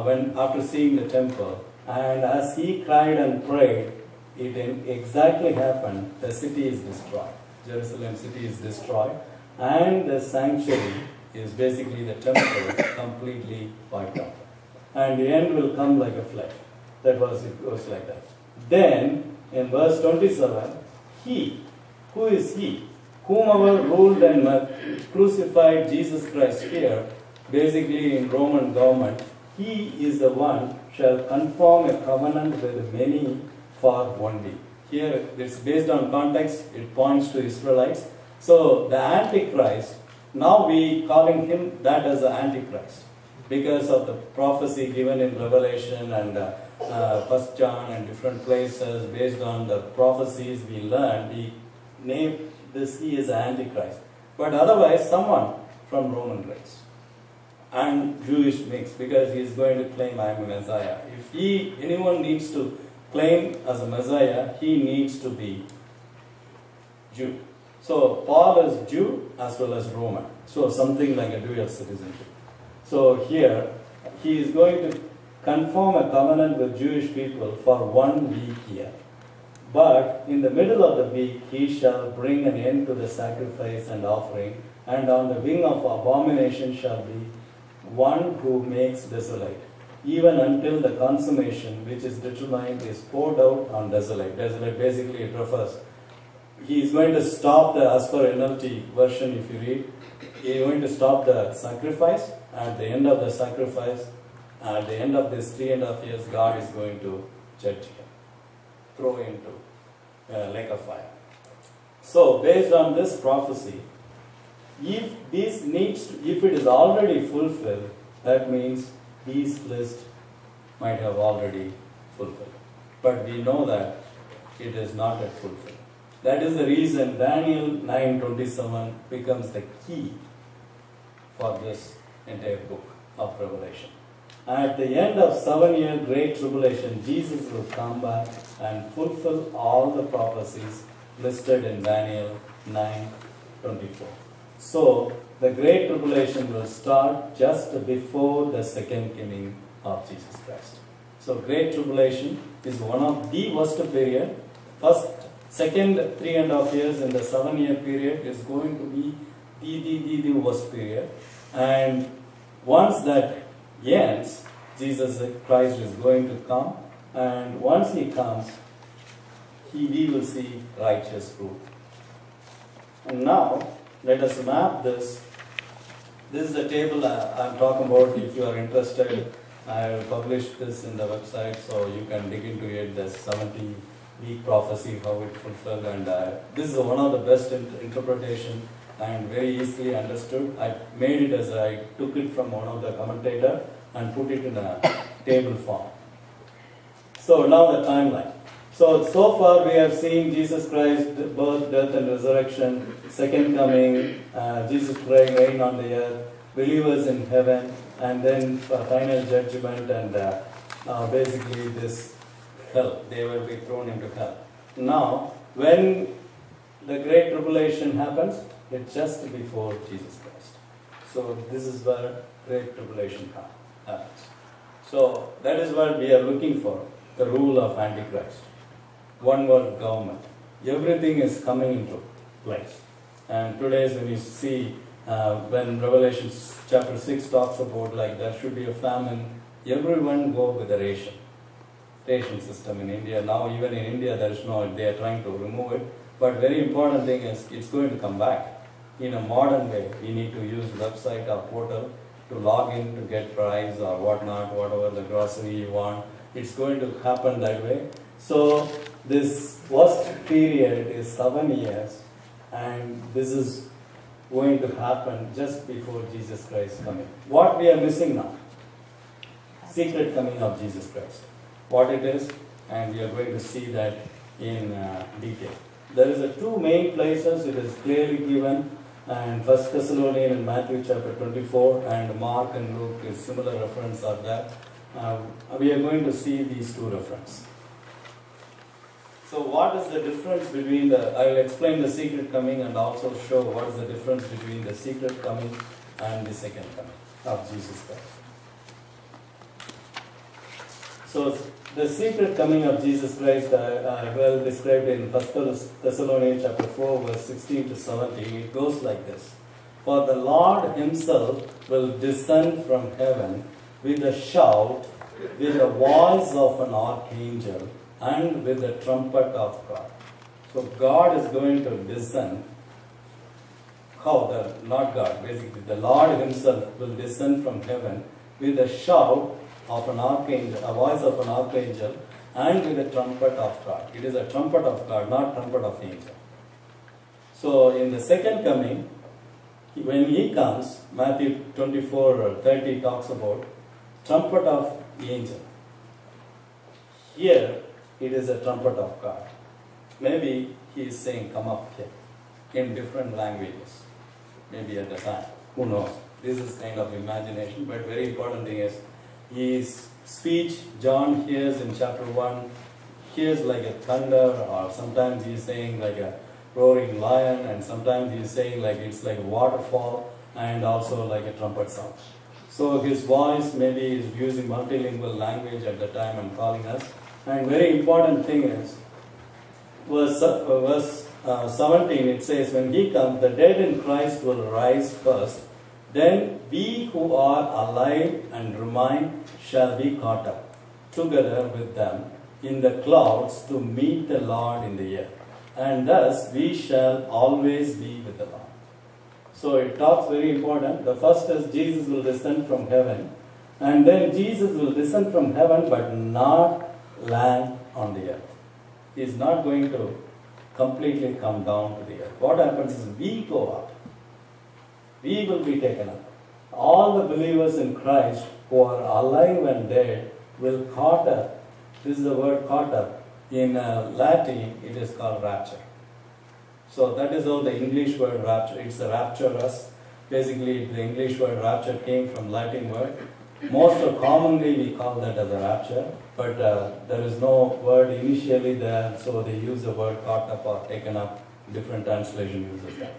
when after seeing the temple, and as he cried and prayed, it exactly happened. The city is destroyed. Jerusalem city is destroyed, and the sanctuary is basically the temple completely wiped out. And the end will come like a flood. It goes like that. Then in verse 27, he, who is he? Whomever ruled and crucified Jesus Christ here, basically in Roman government, he is the one shall confirm a covenant with many for one week. Here it's based on context, it points to Israelites. So the Antichrist, now we calling him that as the Antichrist because of the prophecy given in Revelation and 1 John and different places. Based on the prophecies we learned, we name this he is the Antichrist. But otherwise someone from Roman race and Jewish mix, because he is going to claim I am a Messiah. If anyone needs to claim as a Messiah, he needs to be Jew. So Paul is Jew as well as Roman. So something like a dual citizenship. So here he is going to confirm a covenant with Jewish people for 1 week here. But in the middle of the week he shall bring an end to the sacrifice and offering, and on the wing of abomination shall be one who makes desolate, even until the consummation which is determined is poured out on desolate. Desolate basically it refers. He is going to stop as per NLT version if you read, he is going to stop the sacrifice. At the end of the sacrifice, at the end of this 3.5 years, God is going to judge him, throw into a lake of fire. So based on this prophecy, if it is already fulfilled, that means these lists might have already fulfilled. But we know that it is not yet fulfilled. That is the reason Daniel 9:27 becomes the key for this entire book of Revelation. At the end of 7-year great tribulation, Jesus will come back and fulfill all the prophecies listed in Daniel 9:24. So, the great tribulation will start just before the second coming of Jesus Christ. So, great tribulation is one of the worst period. Second 3.5 years in the 7-year period is going to be the worst period. And once that ends, Jesus Christ is going to come, and once he comes, we will see righteous fruit. And now, let us map this. This is the table I'm talking about. If you are interested, I will publish this in the website so you can dig into it. The 70-week prophecy, how it fulfilled, and this is one of the best interpretation and very easily understood. I made it as I took it from one of the commentator and put it in a table form. So now the timeline. So far we have seen Jesus Christ, birth, death and resurrection, second coming, Jesus Christ reign on the earth, believers in heaven, and then final judgment and basically this hell. They will be thrown into hell. Now, when the great tribulation happens, it's just before Jesus Christ. So this is where great tribulation happens. So that is what we are looking for, the rule of Antichrist. One world government. Everything is coming into place. And today when you see, when Revelation chapter 6 talks about like there should be a famine, everyone go with the ration system in India. Now even in India there is no, they are trying to remove it. But very important thing is it's going to come back. In a modern way, we need to use website or portal to log in to get price or whatnot, whatever the grocery you want. It's going to happen that way. So this worst period is 7 years, and this is going to happen just before Jesus Christ coming. What we are missing now? Secret coming of Jesus Christ. What it is, and we are going to see that in detail. There is two main places it is clearly given, and 1 Thessalonians and Matthew chapter 24, and Mark and Luke is similar reference are there. We are going to see these two references. So what is the difference between the, I will explain the secret coming and also show what is the difference between the secret coming and the second coming of Jesus Christ. So the secret coming of Jesus Christ well described in 1 Thessalonians chapter 4 verse 16 to 17. It goes like this. For the Lord himself will descend from heaven with a shout, with the voice of an archangel, and with the trumpet of God. So God is going to descend. How? Not God, basically. The Lord himself will descend from heaven with a shout of an archangel, a voice of an archangel, and with the trumpet of God. It is a trumpet of God, not trumpet of angel. So in the second coming, when he comes, Matthew 24:30 talks about trumpet of angel. Here, it is a trumpet of God. Maybe he is saying, come up here, in different languages. Maybe at the time. Who knows? This is kind of imagination, but very important thing is, his speech, John hears in chapter 1, hears like a thunder, or sometimes he is saying like a roaring lion, and sometimes he is saying like it's like a waterfall, and also like a trumpet sound. So his voice maybe is using multilingual language at the time and calling us. And very important thing is, verse 17 it says, when he comes, the dead in Christ will rise first. Then we who are alive and remain shall be caught up together with them in the clouds to meet the Lord in the air. And thus we shall always be with the Lord. So it talks very important. The first is Jesus will descend from heaven. And then Jesus will descend from heaven but not land on the earth. He is not going to completely come down to the earth. What happens is we go up. We will be taken up. All the believers in Christ who are alive and dead will caught up. This is the word caught up. In Latin, it is called rapture. So that is how the English word rapture, it's a rapturous. Basically, the English word rapture came from Latin word. Most commonly, we call that as a rapture, but there is no word initially there, so they use the word caught up or taken up. Different translation uses that.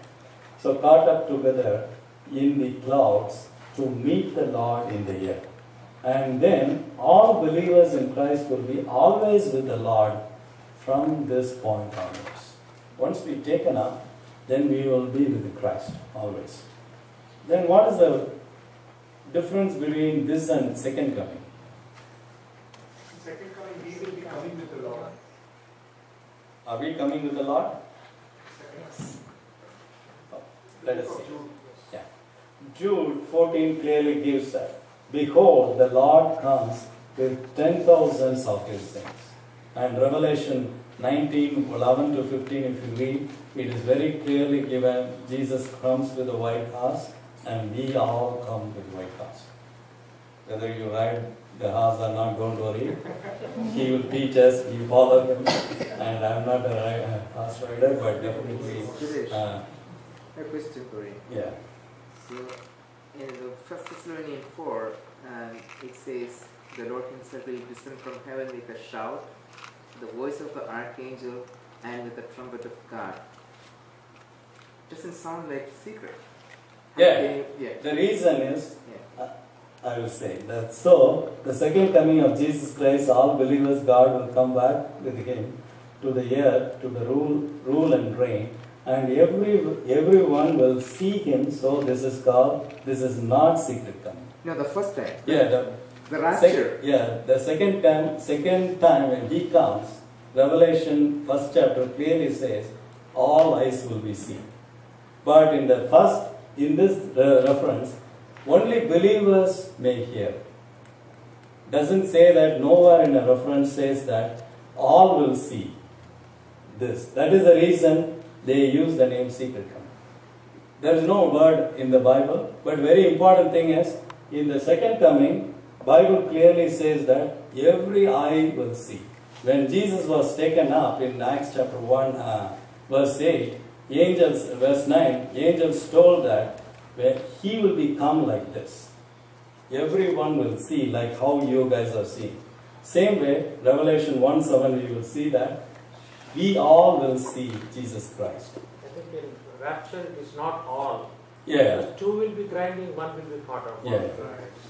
So caught up together in the clouds to meet the Lord in the air. And then all believers in Christ will be always with the Lord from this point onwards. Once we taken up, then we will be with Christ always. Then what is the difference between this and second coming? Second coming, we will be coming with the Lord. Are we coming with the Lord? Let us see. Yeah. Jude 14 clearly gives that. Behold, the Lord comes with 10,000s of his saints. And Revelation 19:11 to 15, if you read, it is very clearly given. Jesus comes with a white horse, and we all come with white horse. Whether you ride the horse or not, don't worry. He will teach us, you follow him. And I'm not a horse rider, but definitely. A question for you. Yeah. So, in the 1 Thessalonians 4, it says, the Lord himself will descend from heaven with a shout, the voice of the archangel, and with the trumpet of God. Doesn't sound like secret. Yeah. Yeah. The reason is, Yeah. I will say that so the second coming of Jesus Christ, all believers, God will come back with him to the earth, to the rule and reign, and everyone will see him. So this is not secret coming. No, the first time. Yeah, The rapture. the second time when he comes, Revelation 1st chapter clearly says, all eyes will be seen. But in this reference, only believers may hear. Doesn't say that, nowhere in a reference says that all will see this. That is the reason they use the name secret coming. There is no word in the Bible, but very important thing is, in the second coming, Bible clearly says that every eye will see. When Jesus was taken up in Acts chapter 1, verse 8, verse 9, angels told that where he will become like this. Everyone will see like how you guys are seeing. Same way, Revelation 1:7, we will see that we all will see Jesus Christ. I think in rapture it is not all. Yeah. Two will be grinding, one will be caught up. Yeah.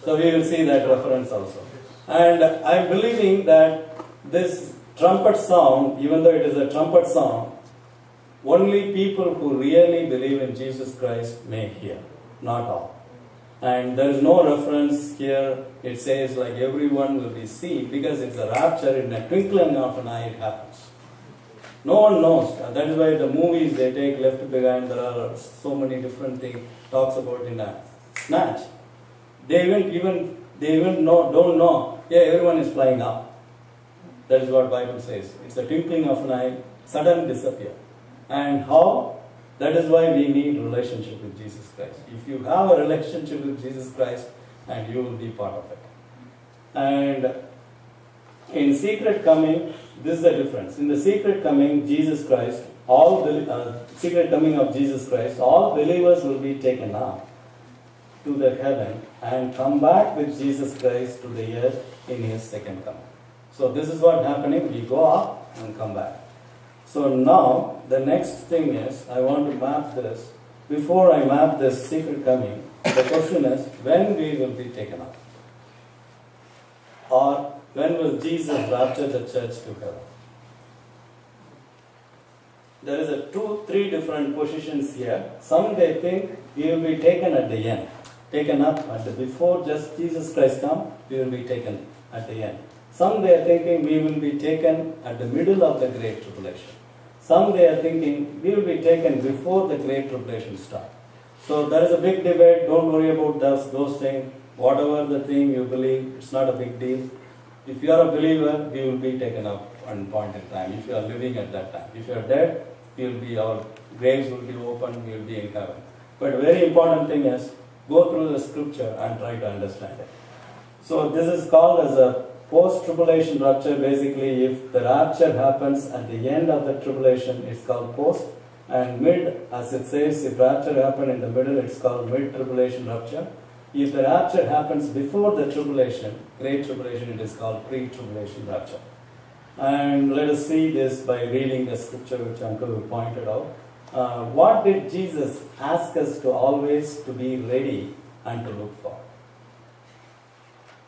So we will see that reference also. And I'm believing that this trumpet sound, even though it is a trumpet sound, only people who really believe in Jesus Christ may hear, not all. And there is no reference here, it says like everyone will be seen, because it's a rapture, in a twinkling of an eye it happens. No one knows. That is why the movies they take Left Behind, there are so many different things, talks about in a snatch. They even don't know, yeah, everyone is flying up. That is what Bible says. It's a twinkling of an eye, sudden disappear. And how? That is why we need relationship with Jesus Christ. If you have a relationship with Jesus Christ, and you will be part of it. And in secret coming, this is the difference. In the secret coming, Jesus Christ, secret coming of Jesus Christ, all believers will be taken up to the heaven and come back with Jesus Christ to the earth in His second coming. So this is what happening. We go up and come back. So now, the next thing is, I want to map this. Before I map this secret coming, the question is, when we will be taken up? Or, when will Jesus rapture the church to heaven? There is three different positions here. Some they think we will be taken at the end. Taken up before just Jesus Christ come, we will be taken at the end. Some they are thinking we will be taken at the middle of the Great Tribulation. Some they are thinking we will be taken before the Great Tribulation starts. So there is a big debate. Don't worry about those things. Whatever the thing you believe, it's not a big deal. If you are a believer, you will be taken up at one point in time. If you are living at that time. If you are dead, our graves will be open, we will be in heaven. But very important thing is, go through the scripture and try to understand it. So this is called as a post-tribulation rapture. Basically, if the rapture happens at the end of the tribulation, it's called post. And mid, as it says, if rapture happened in the middle, it's called mid-tribulation rapture. If the rapture happens before the tribulation, Great Tribulation, it is called pre-tribulation rapture. And let us see this by reading the scripture which Uncle pointed out. What did Jesus ask us to always to be ready and to look for?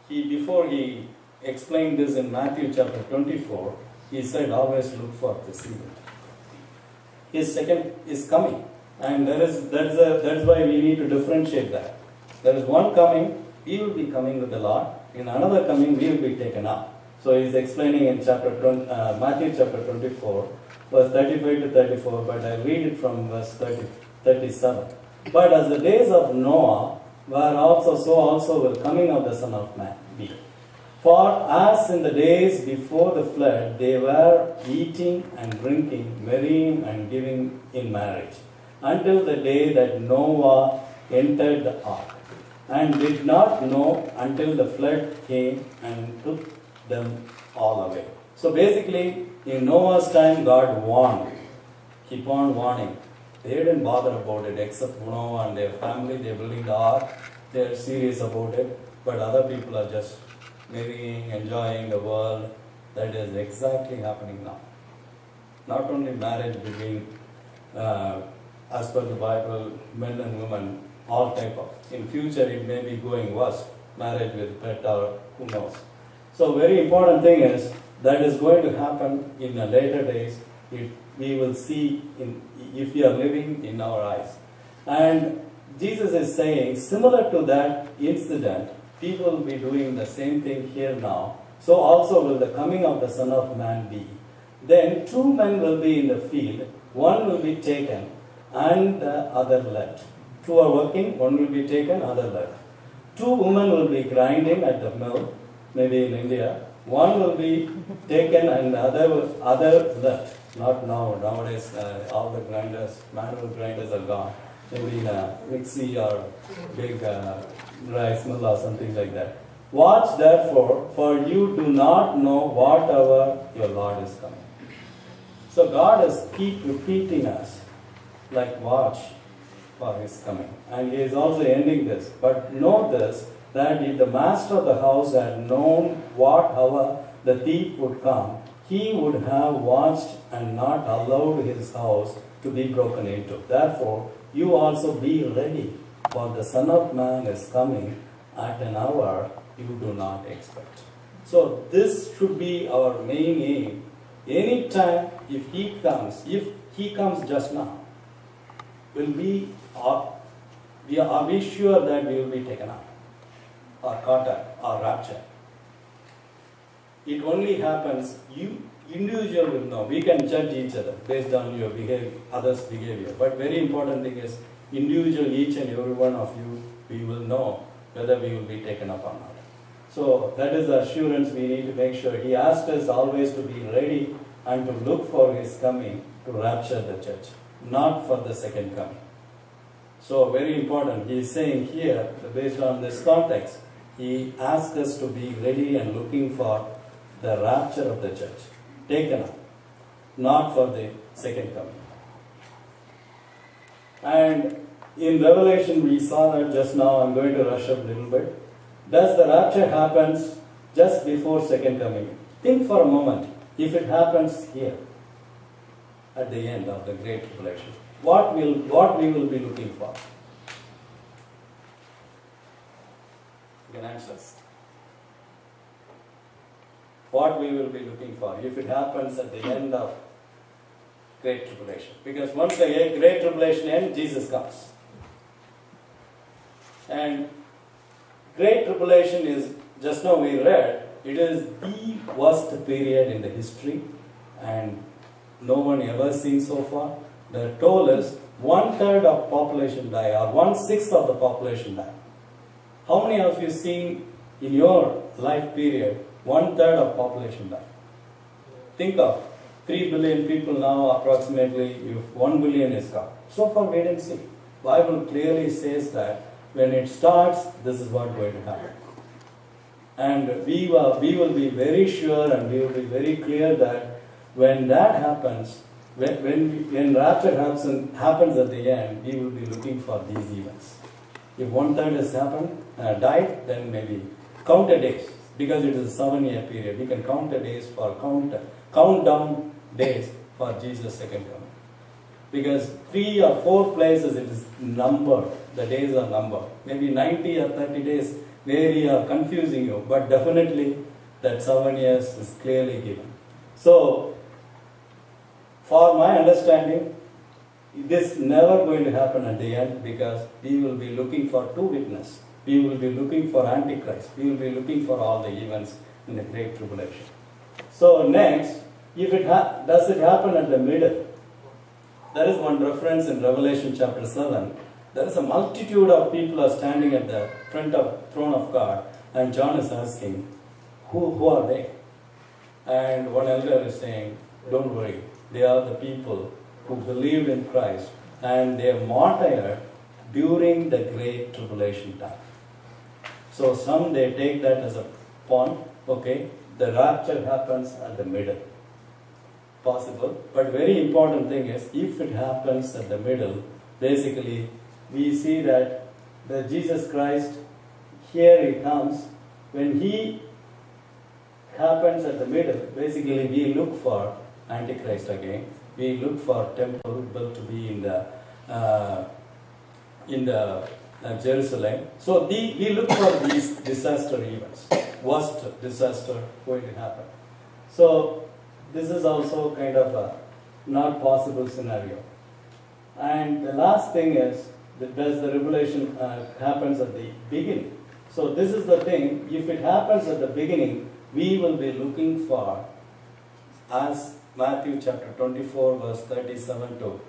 Before he explained this in Matthew chapter 24, he said always look for this event. His second is coming. And that's why we need to differentiate that. There is one coming, he will be coming with the Lord. In another coming, we will be taken up. So he's explaining in Matthew chapter 24, verse 35 to 34, but I read it from verse 37. But as the days of Noah were also, so also will coming of the Son of Man be. For as in the days before the flood, they were eating and drinking, marrying and giving in marriage, until the day that Noah entered the ark, and did not know until the flood came and took them all away. So basically, in Noah's time, God warned. Keep on warning. They didn't bother about it, except Noah and their family. They're building the ark. They're serious about it. But other people are just marrying, enjoying the world. That is exactly happening now. Not only marriage between, as per the Bible, men and women, all type of. In future, it may be going worse. Marriage with pet or who knows. So very important thing is, that is going to happen in the later days. We will see if we are living in our eyes. And Jesus is saying, similar to that incident, people will be doing the same thing here now. So also will the coming of the Son of Man be. Then two men will be in the field, one will be taken and the other left. Two are working, one will be taken, other left. Two women will be grinding at the mill, maybe in India. One will be taken and the other left. Not now. Nowadays, all the grinders, manual grinders are gone. Maybe in a mixie or big rice mill or something like that. Watch therefore, for you do not know what hour your Lord is coming. So God is keep repeating us, like watch for His coming. And He is also ending this. But know this, that if the master of the house had known what hour the thief would come, he would have watched and not allowed his house to be broken into. Therefore, you also be ready, for the Son of Man is coming at an hour you do not expect. So this should be our main aim. Anytime if he comes just now, will be are we sure that we will be taken up or caught up or raptured? It only happens, you individual will know. We can judge each other based on your behavior, others' behavior. But very important thing is, individual, each and every one of you, we will know whether we will be taken up or not. So that is the assurance we need to make sure. He asked us always to be ready and to look for his coming to rapture the church, not for the second coming. So very important. He is saying here, based on this context, he asked us to be ready and looking for the rapture of the church, taken up, not for the second coming. And in Revelation we saw that just now. I'm going to rush up a little bit. Does the rapture happens just before second coming? Think for a moment, if it happens here, at the end of the Great Tribulation, what we will be looking for? You can answer. What we will be looking for if it happens at the end of Great Tribulation. Because once the Great Tribulation ends, Jesus comes. And Great Tribulation is, just now we read, it is the worst period in the history and no one ever seen so far. The toll is 1/3 of population die or 1/6 of the population die. How many of you seen in your life period 1/3 of population die? Think of 3 billion people now, approximately, if 1 billion is gone. So far we didn't see. Bible clearly says that when it starts, this is what is going to happen. And we will be very sure and we will be very clear that when that happens, when rapture happens at the end, we will be looking for these events. If 1/3 has died, then maybe count the days, because it is a 7-year period. We can count the days for count down days for Jesus' second coming. Because 3 or 4 places it is numbered, the days are numbered. Maybe 90 or 30 days very confusing you, but definitely that 7 years is clearly given. So, for my understanding, this is never going to happen at the end, because we will be looking for 2 witnesses. We will be looking for Antichrist. We will be looking for all the events in the Great Tribulation. So next, if does it happen at the middle? There is one reference in Revelation chapter 7. There is a multitude of people are standing at the front of throne of God, and John is asking, who are they? And one elder is saying, don't worry, they are the people who believed in Christ and they are martyred during the Great Tribulation time. So some they take that as a point, okay, the rapture happens at the middle. Possible, but very important thing is, if it happens at the middle, basically we see that the Jesus Christ, here he comes, when he happens at the middle, basically we look for Antichrist again. We look for temple built to be in the Jerusalem. So we look for these disaster events, worst disaster going to happen. So this is also kind of a not possible scenario. And the last thing is, that does the revelation happens at the beginning? So this is the thing, if it happens at the beginning, we will be looking for, as Matthew chapter 24 verse 37 to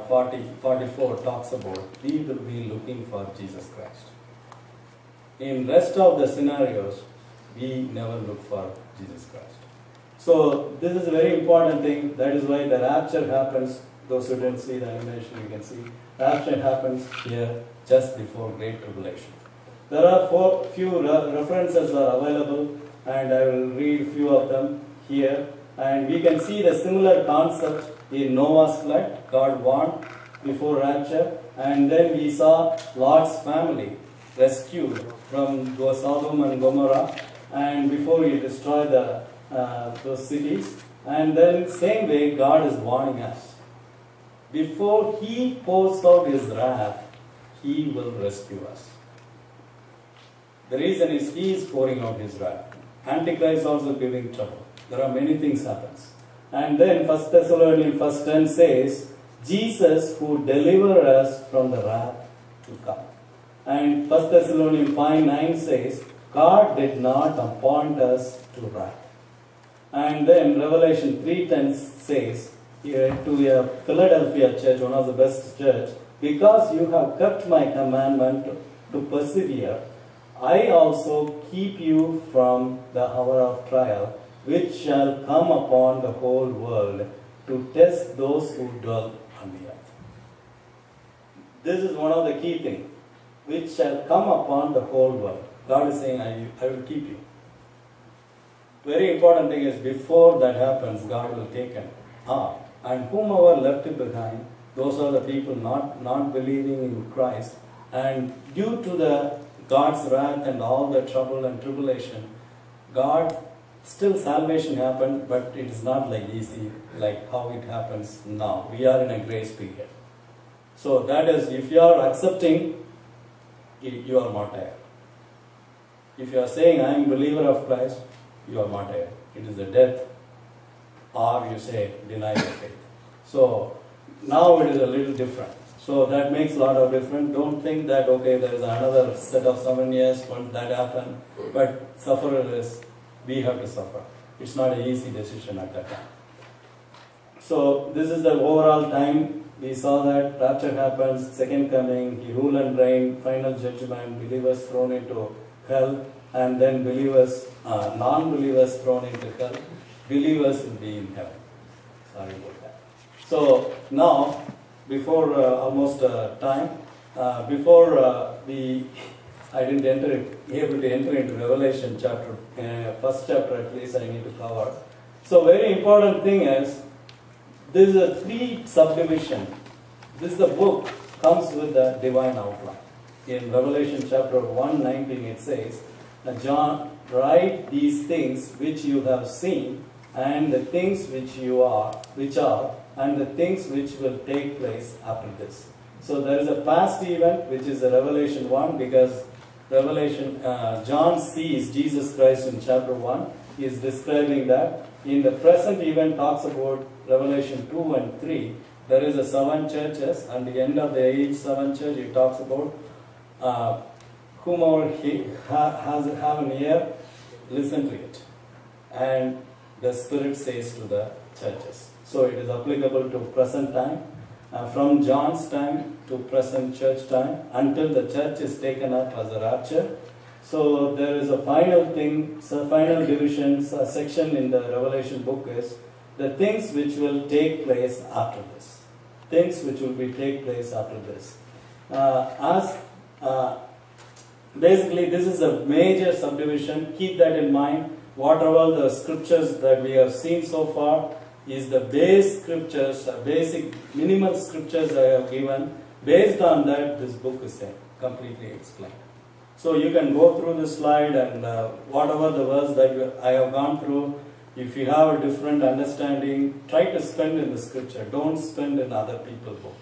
44 talks about, we will be looking for Jesus Christ. In rest of the scenarios, we never look for Jesus Christ. So this is a very important thing. That is why the rapture happens. Those who didn't see the animation, you can see. Rapture happens here just before Great Tribulation. There are few references are available, and I will read few of them here. And we can see the similar concept in Noah's flood. God warned before rapture, and then we saw Lot's family rescued from Sodom and Gomorrah, and before he destroyed the those cities. And then same way God is warning us. Before He pours out His wrath, He will rescue us. The reason is He is pouring out His wrath. Antichrist also giving trouble. There are many things happens. And then 1 Thessalonians 1:10 says, Jesus who delivered us from the wrath to come. And 1 Thessalonians 5:9 says, God did not appoint us to wrath. And then Revelation 3:10 says, to a Philadelphia church, one of the best church, because you have kept my commandment to persevere, I also keep you from the hour of trial, which shall come upon the whole world to test those who dwell on the earth. This is one of the key things, which shall come upon the whole world. God is saying, I will keep you. Very important thing is, before that happens, God will take him up. And whomever left it behind, those are the people not believing in Christ. And due to the God's wrath and all the trouble and tribulation, God, still salvation happened, but it is not like easy like how it happens now. We are in a grace period. So that is, if you are accepting, you are martyr. If you are saying, I am a believer of Christ, you are martyr. It is a death, or you say, deny your faith. So now it is a little different. So that makes a lot of difference. Don't think that, okay, there is another set of 7 years once that happened, but sufferer is, we have to suffer. It's not an easy decision at that time. So this is the overall time. We saw that rapture happens, second coming, He rule and reign, final judgment, believers thrown into hell, and then believers, non-believers thrown into hell. Believers will be in heaven. Sorry about that. So now, before almost time, before I didn't able to enter into Revelation chapter, first chapter at least I need to cover. So very important thing is, this is a 3 subdivision. This the book comes with the divine outline. In Revelation chapter 1:19 it says, John, write these things which you have seen, and the things which are, and the things which will take place after this. So there is a past event which is the Revelation 1, because John sees Jesus Christ in chapter 1. He is describing that. In the present event talks about Revelation 2 and 3. There is a 7 churches, and the end of the age 7 church, it talks about whomever have an ear, listen to it. And the Spirit says to the churches. So it is applicable to present time, from John's time to present church time, until the church is taken up as a rapture. So there is a final thing, so final division, section in the Revelation book is the things which will take place after this. Things which will take place after this. Basically, this is a major subdivision. Keep that in mind. Whatever the scriptures that we have seen so far is the base scriptures, basic minimal scriptures I have given. Based on that, this book is completely explained. So you can go through this slide, and whatever the verse that I have gone through, if you have a different understanding, try to spend in the scripture. Don't spend in other people's book.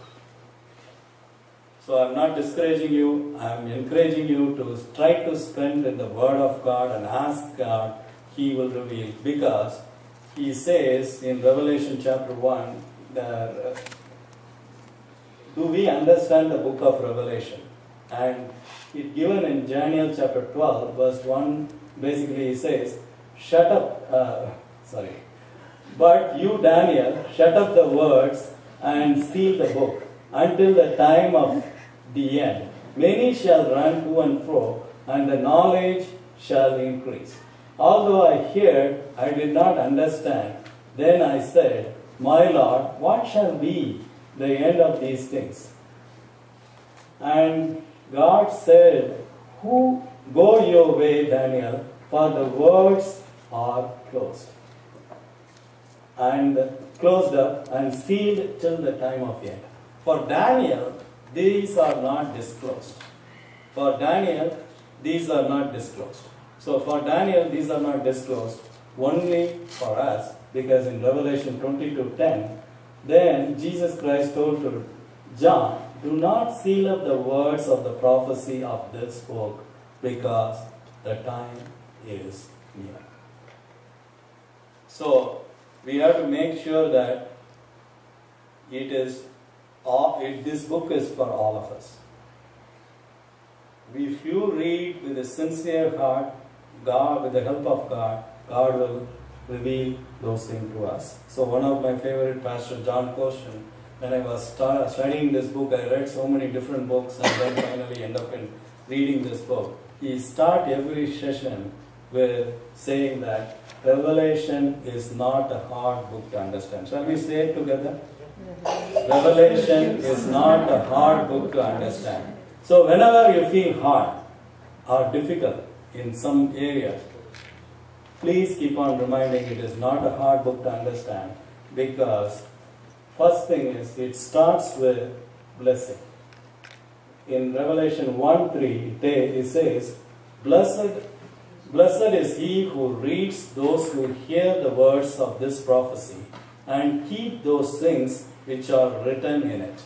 So I'm not discouraging you. I'm encouraging you to try to spend in the Word of God and ask God. He will reveal, because He says in Revelation chapter 1 that do we understand the book of Revelation? And it's given in Daniel chapter 12 verse 1. Basically he says, shut up, but you Daniel, shut up the words and seal the book until the time of the end. Many shall run to and fro, and the knowledge shall increase. Although I heard, I did not understand. Then I said, my Lord, what shall be the end of these things? And God said, go your way, Daniel, for the words are closed. And closed up and sealed till the time of the end. For Daniel, these are not disclosed. For Daniel, these are not disclosed. So for Daniel, these are not disclosed. only for us, because in Revelation 22:10, then Jesus Christ told to John, do not seal up the words of the prophecy of this book, because the time is near. So, we have to make sure that this book is for all of us. If you read with a sincere heart, God, with the help of God, God will reveal those things to us. So one of my favorite, Pastor John Koshin, when I was studying this book, I read so many different books and then finally end up in reading this book. He starts every session with saying that Revelation is not a hard book to understand. Shall we say it together? Revelation is not a hard book to understand. So whenever you feel hard or difficult in some area, please keep on reminding it is not a hard book to understand, because first thing is it starts with blessing. In Revelation 1:3 it says, Blessed is he who reads those who hear the words of this prophecy and keep those things which are written in it.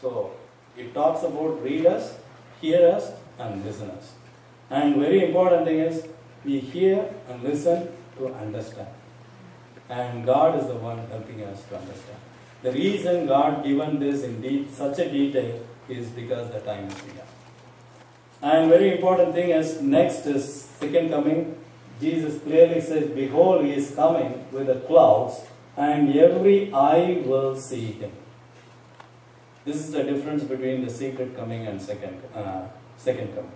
So it talks about readers, hearers and listeners. And very important thing is we hear and listen to understand. And God is the one helping us to understand. The reason God given this in such a detail is because the time is near. And very important thing is next is second coming. Jesus clearly says, behold, he is coming with the clouds and every eye will see him. This is the difference between the secret coming and second coming.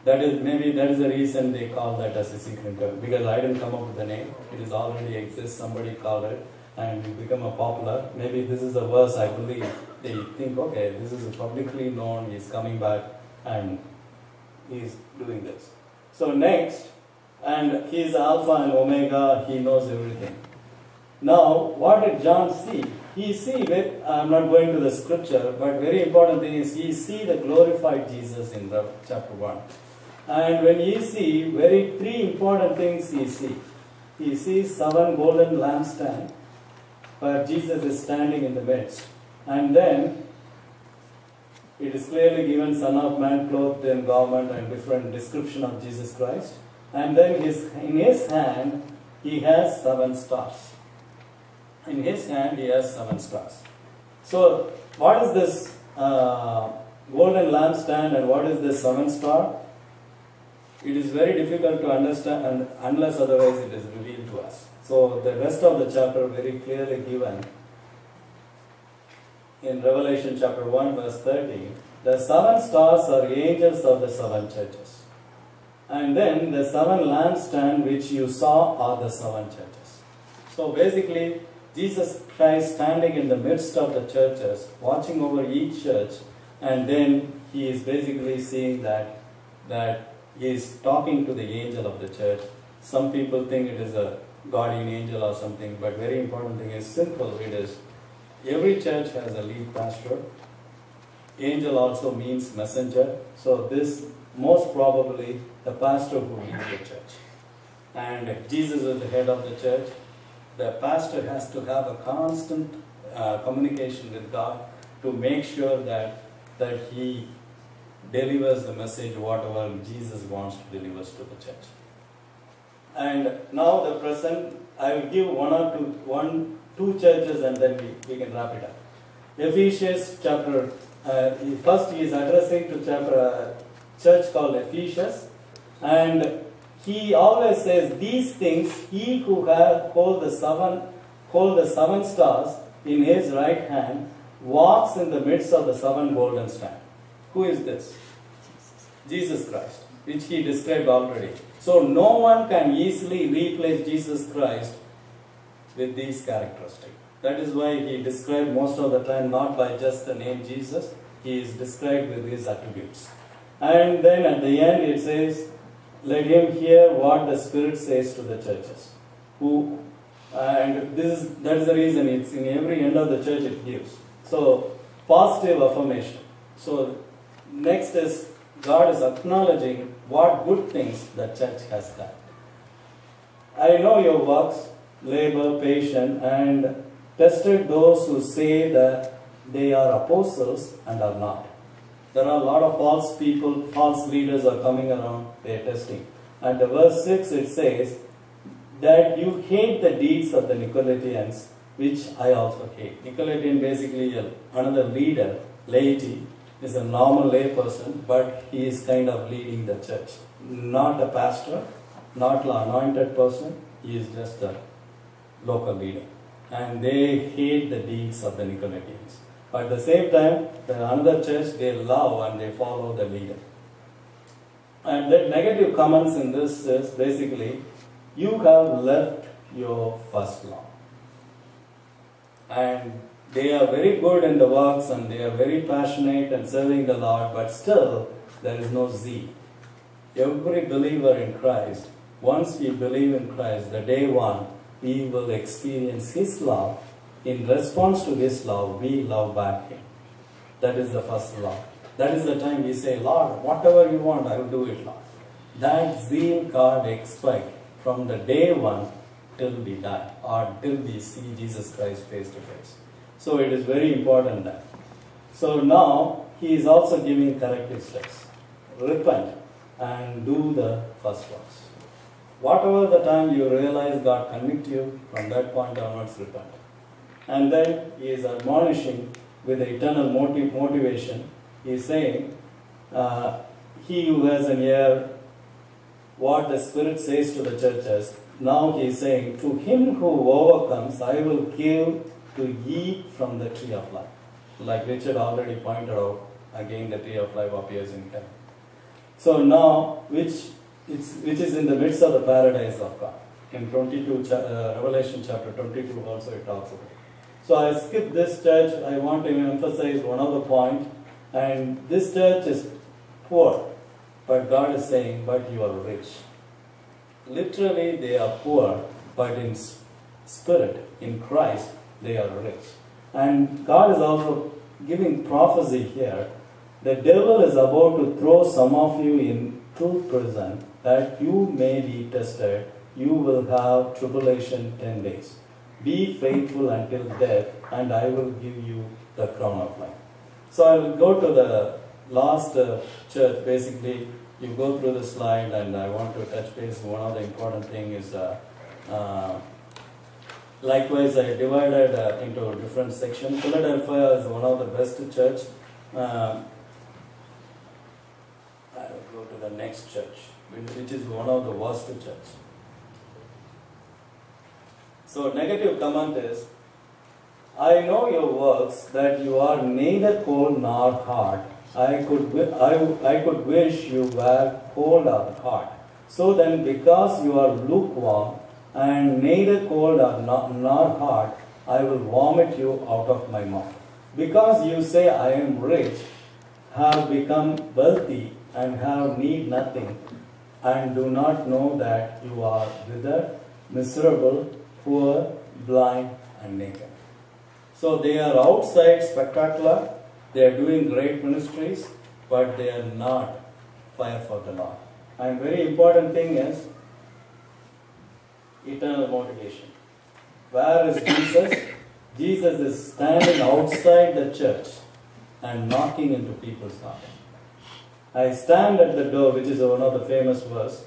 That is the reason they call that as a secret coming, because I didn't come up with the name. It is already exists. Somebody called it and it become a popular. Maybe this is a verse I believe. They think, okay, this is publicly known. He's coming back and he's doing this. So next, and he's Alpha and Omega. He knows everything. Now, what did John see? He see that, I'm not going to the scripture, but very important thing is he see the glorified Jesus in chapter 1. And when he see, three important things he see. He sees 7 golden lampstands where Jesus is standing in the midst. And then it is clearly given Son of Man clothed in garment and different description of Jesus Christ. And then in his hand he has 7 stars. In his hand he has 7 stars. So what is this golden lampstand and what is this 7 star? It is very difficult to understand unless otherwise it is revealed to us. So the rest of the chapter very clearly given in Revelation chapter 1 verse 30. The 7 stars are angels of the 7 churches. And then the 7 lampstands which you saw are the 7 churches. So basically Jesus Christ standing in the midst of the churches, watching over each church, and then he is basically seeing that he is talking to the angel of the church. Some people think it is a guardian angel or something, but very important thing is simple. It is every church has a lead pastor. Angel also means messenger. So this most probably the pastor who leads the church. And if Jesus is the head of the church, the pastor has to have a constant communication with God to make sure that he delivers the message whatever Jesus wants to deliver to the church. And now the present, I will give two churches and then we can wrap it up. Ephesians chapter, first he is addressing to church called Ephesus, and he always says these things, he who hold the seven stars in his right hand walks in the midst of the 7 golden stands. Who is this? Jesus Christ, which he described already. So no one can easily replace Jesus Christ with these characteristics. That is why he described most of the time not by just the name Jesus, he is described with his attributes. And then at the end it says, let him hear what the Spirit says to the churches. And that is the reason it's in every end of the church it gives. So positive affirmation. So next is God is acknowledging what good things the church has done. I know your works, labor, patience, and tested those who say that they are apostles and are not. There are a lot of false people, false leaders are coming around, they are testing. And the verse 6 it says that you hate the deeds of the Nicolaitans, which I also hate. Nicolaitan basically another leader, laity, is a normal lay person, but he is kind of leading the church. Not a pastor, not an anointed person, he is just a local leader. And they hate the deeds of the Nicolaitans. But at the same time, the another church, they love and they follow the leader. And the negative comments in this is basically, you have left your first love. And they are very good in the works and they are very passionate and serving the Lord, but still there is no zeal. Every believer in Christ, once we believe in Christ, the day one, we will experience His love. In response to His love, we love back Him. That is the first love. That is the time we say, Lord, whatever you want, I will do it, Lord. That zeal card expires from the day one till we die, or till we see Jesus Christ face to face. So it is very important that. So now, He is also giving corrective steps. Repent and do the first works. Whatever the time you realize God convict you, from that point onwards, repent. And then He is admonishing with the eternal motivation. He is saying, he who has an ear, what the Spirit says to the churches, now He is saying, to him who overcomes, I will give to eat from the tree of life. Like Richard already pointed out, again the tree of life appears in heaven. So now, which is in the midst of the paradise of God. In Revelation chapter 22 also it talks about it. So I skip this church. I want to emphasize one other point. And this church is poor. But God is saying, but you are rich. Literally they are poor, but in spirit, in Christ, they are rich. And God is also giving prophecy here. The devil is about to throw some of you into prison, that you may be tested. You will have tribulation 10 days. Be faithful until death, and I will give you the crown of life. So I will go to the last church. Basically, you go through the slide, and I want to touch base. One of the important thing is, likewise, I divided into different sections. Philadelphia is one of the best church. I will go to the next church, which is one of the worst church. So negative comment is, I know your works, that you are neither cold nor hot. I could wish you were cold or hot. So then, because you are lukewarm and neither cold or nor hot, I will vomit you out of my mouth. Because you say, I am rich, have become wealthy, and have need nothing, and do not know that you are withered, miserable, poor, blind, and naked. So they are outside spectacular, they are doing great ministries, but they are not fire for the Lord. And very important thing is eternal motivation. Where is Jesus? Jesus is standing outside the church and knocking into people's heart. I stand at the door, which is one of the famous verse.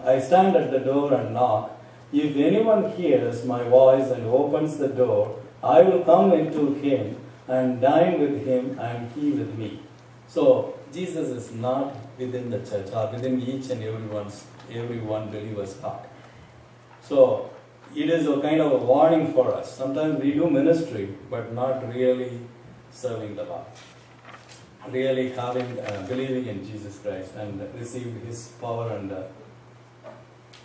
I stand at the door and knock. If anyone hears my voice and opens the door, I will come into him and dine with him and he with me. So Jesus is not within the church or within each and every one believer's heart. So it is a kind of a warning for us. Sometimes we do ministry, but not really serving the Lord. Really believing in Jesus Christ and receiving His power and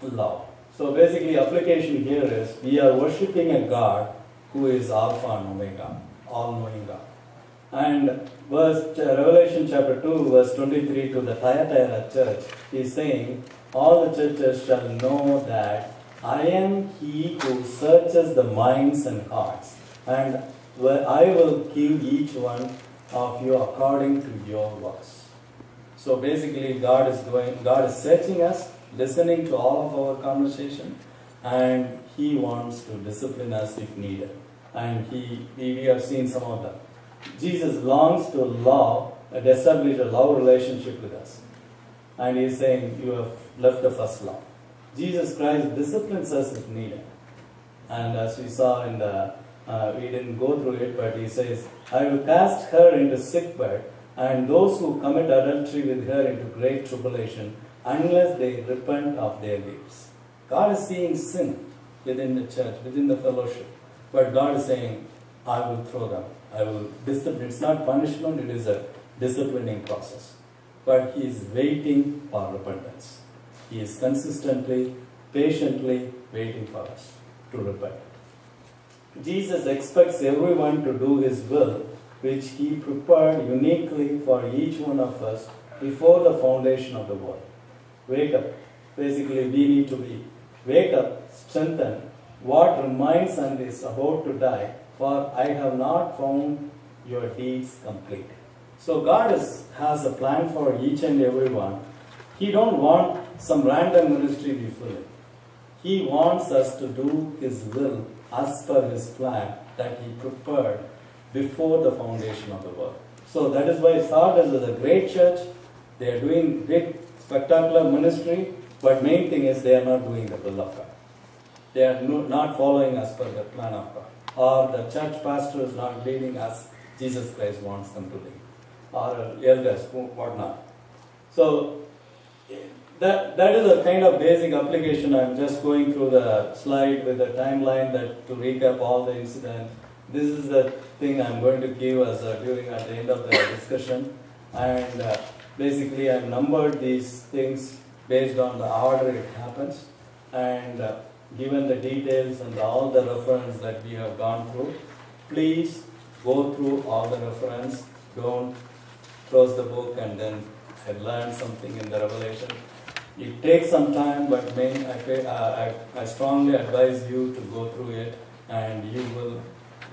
love. So basically, application here is we are worshipping a God who is Alpha and Omega, all-knowing God. And Revelation chapter 2, verse 23 to the Thyatira church is saying, all the churches shall know that I am He who searches the minds and hearts, and I will give each one of you according to your works. So basically, God is searching us, listening to all of our conversation, and He wants to discipline us if needed. And we have seen some of them. Jesus longs to establish a love relationship with us. And He is saying, you have left the first law. Jesus Christ disciplines us if needed. And as we saw in the, we didn't go through it, but He says, I will cast her into sickbed, and those who commit adultery with her into great tribulation, unless they repent of their deeds. God is seeing sin within the church, within the fellowship. But God is saying, I will throw them. I will discipline. It's not punishment, it is a disciplining process. But He is waiting for repentance. He is consistently, patiently waiting for us to repent. Jesus expects everyone to do His will, which He prepared uniquely for each one of us before the foundation of the world. Wake up. Basically, we need to be wake up, strengthen what remains and is about to die, for I have not found your deeds complete. So God has a plan for each and every one. He don't want some random ministry we fill in. He wants us to do His will as per His plan that He prepared before the foundation of the world. So that is why Sardis is a great church. They are doing big, spectacular ministry, but main thing is they are not doing the will of God. They are not following as per the plan of God. Or the church pastor is not leading as Jesus Christ wants them to lead. Or elders, whatnot. So that is a kind of basic application. I'm just going through the slide with the timeline that to recap all the incidents. This is the thing I'm going to give as during at the end of the discussion. And basically I've numbered these things based on the order it happens. And given the details and all the reference that we have gone through, please go through all the reference. Don't close the book and then I learned something in the Revelation. It takes some time, but I strongly advise you to go through it, and you will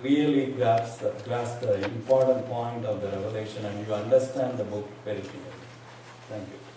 really grasp the important point of the Revelation, and you understand the book very clearly. Thank you.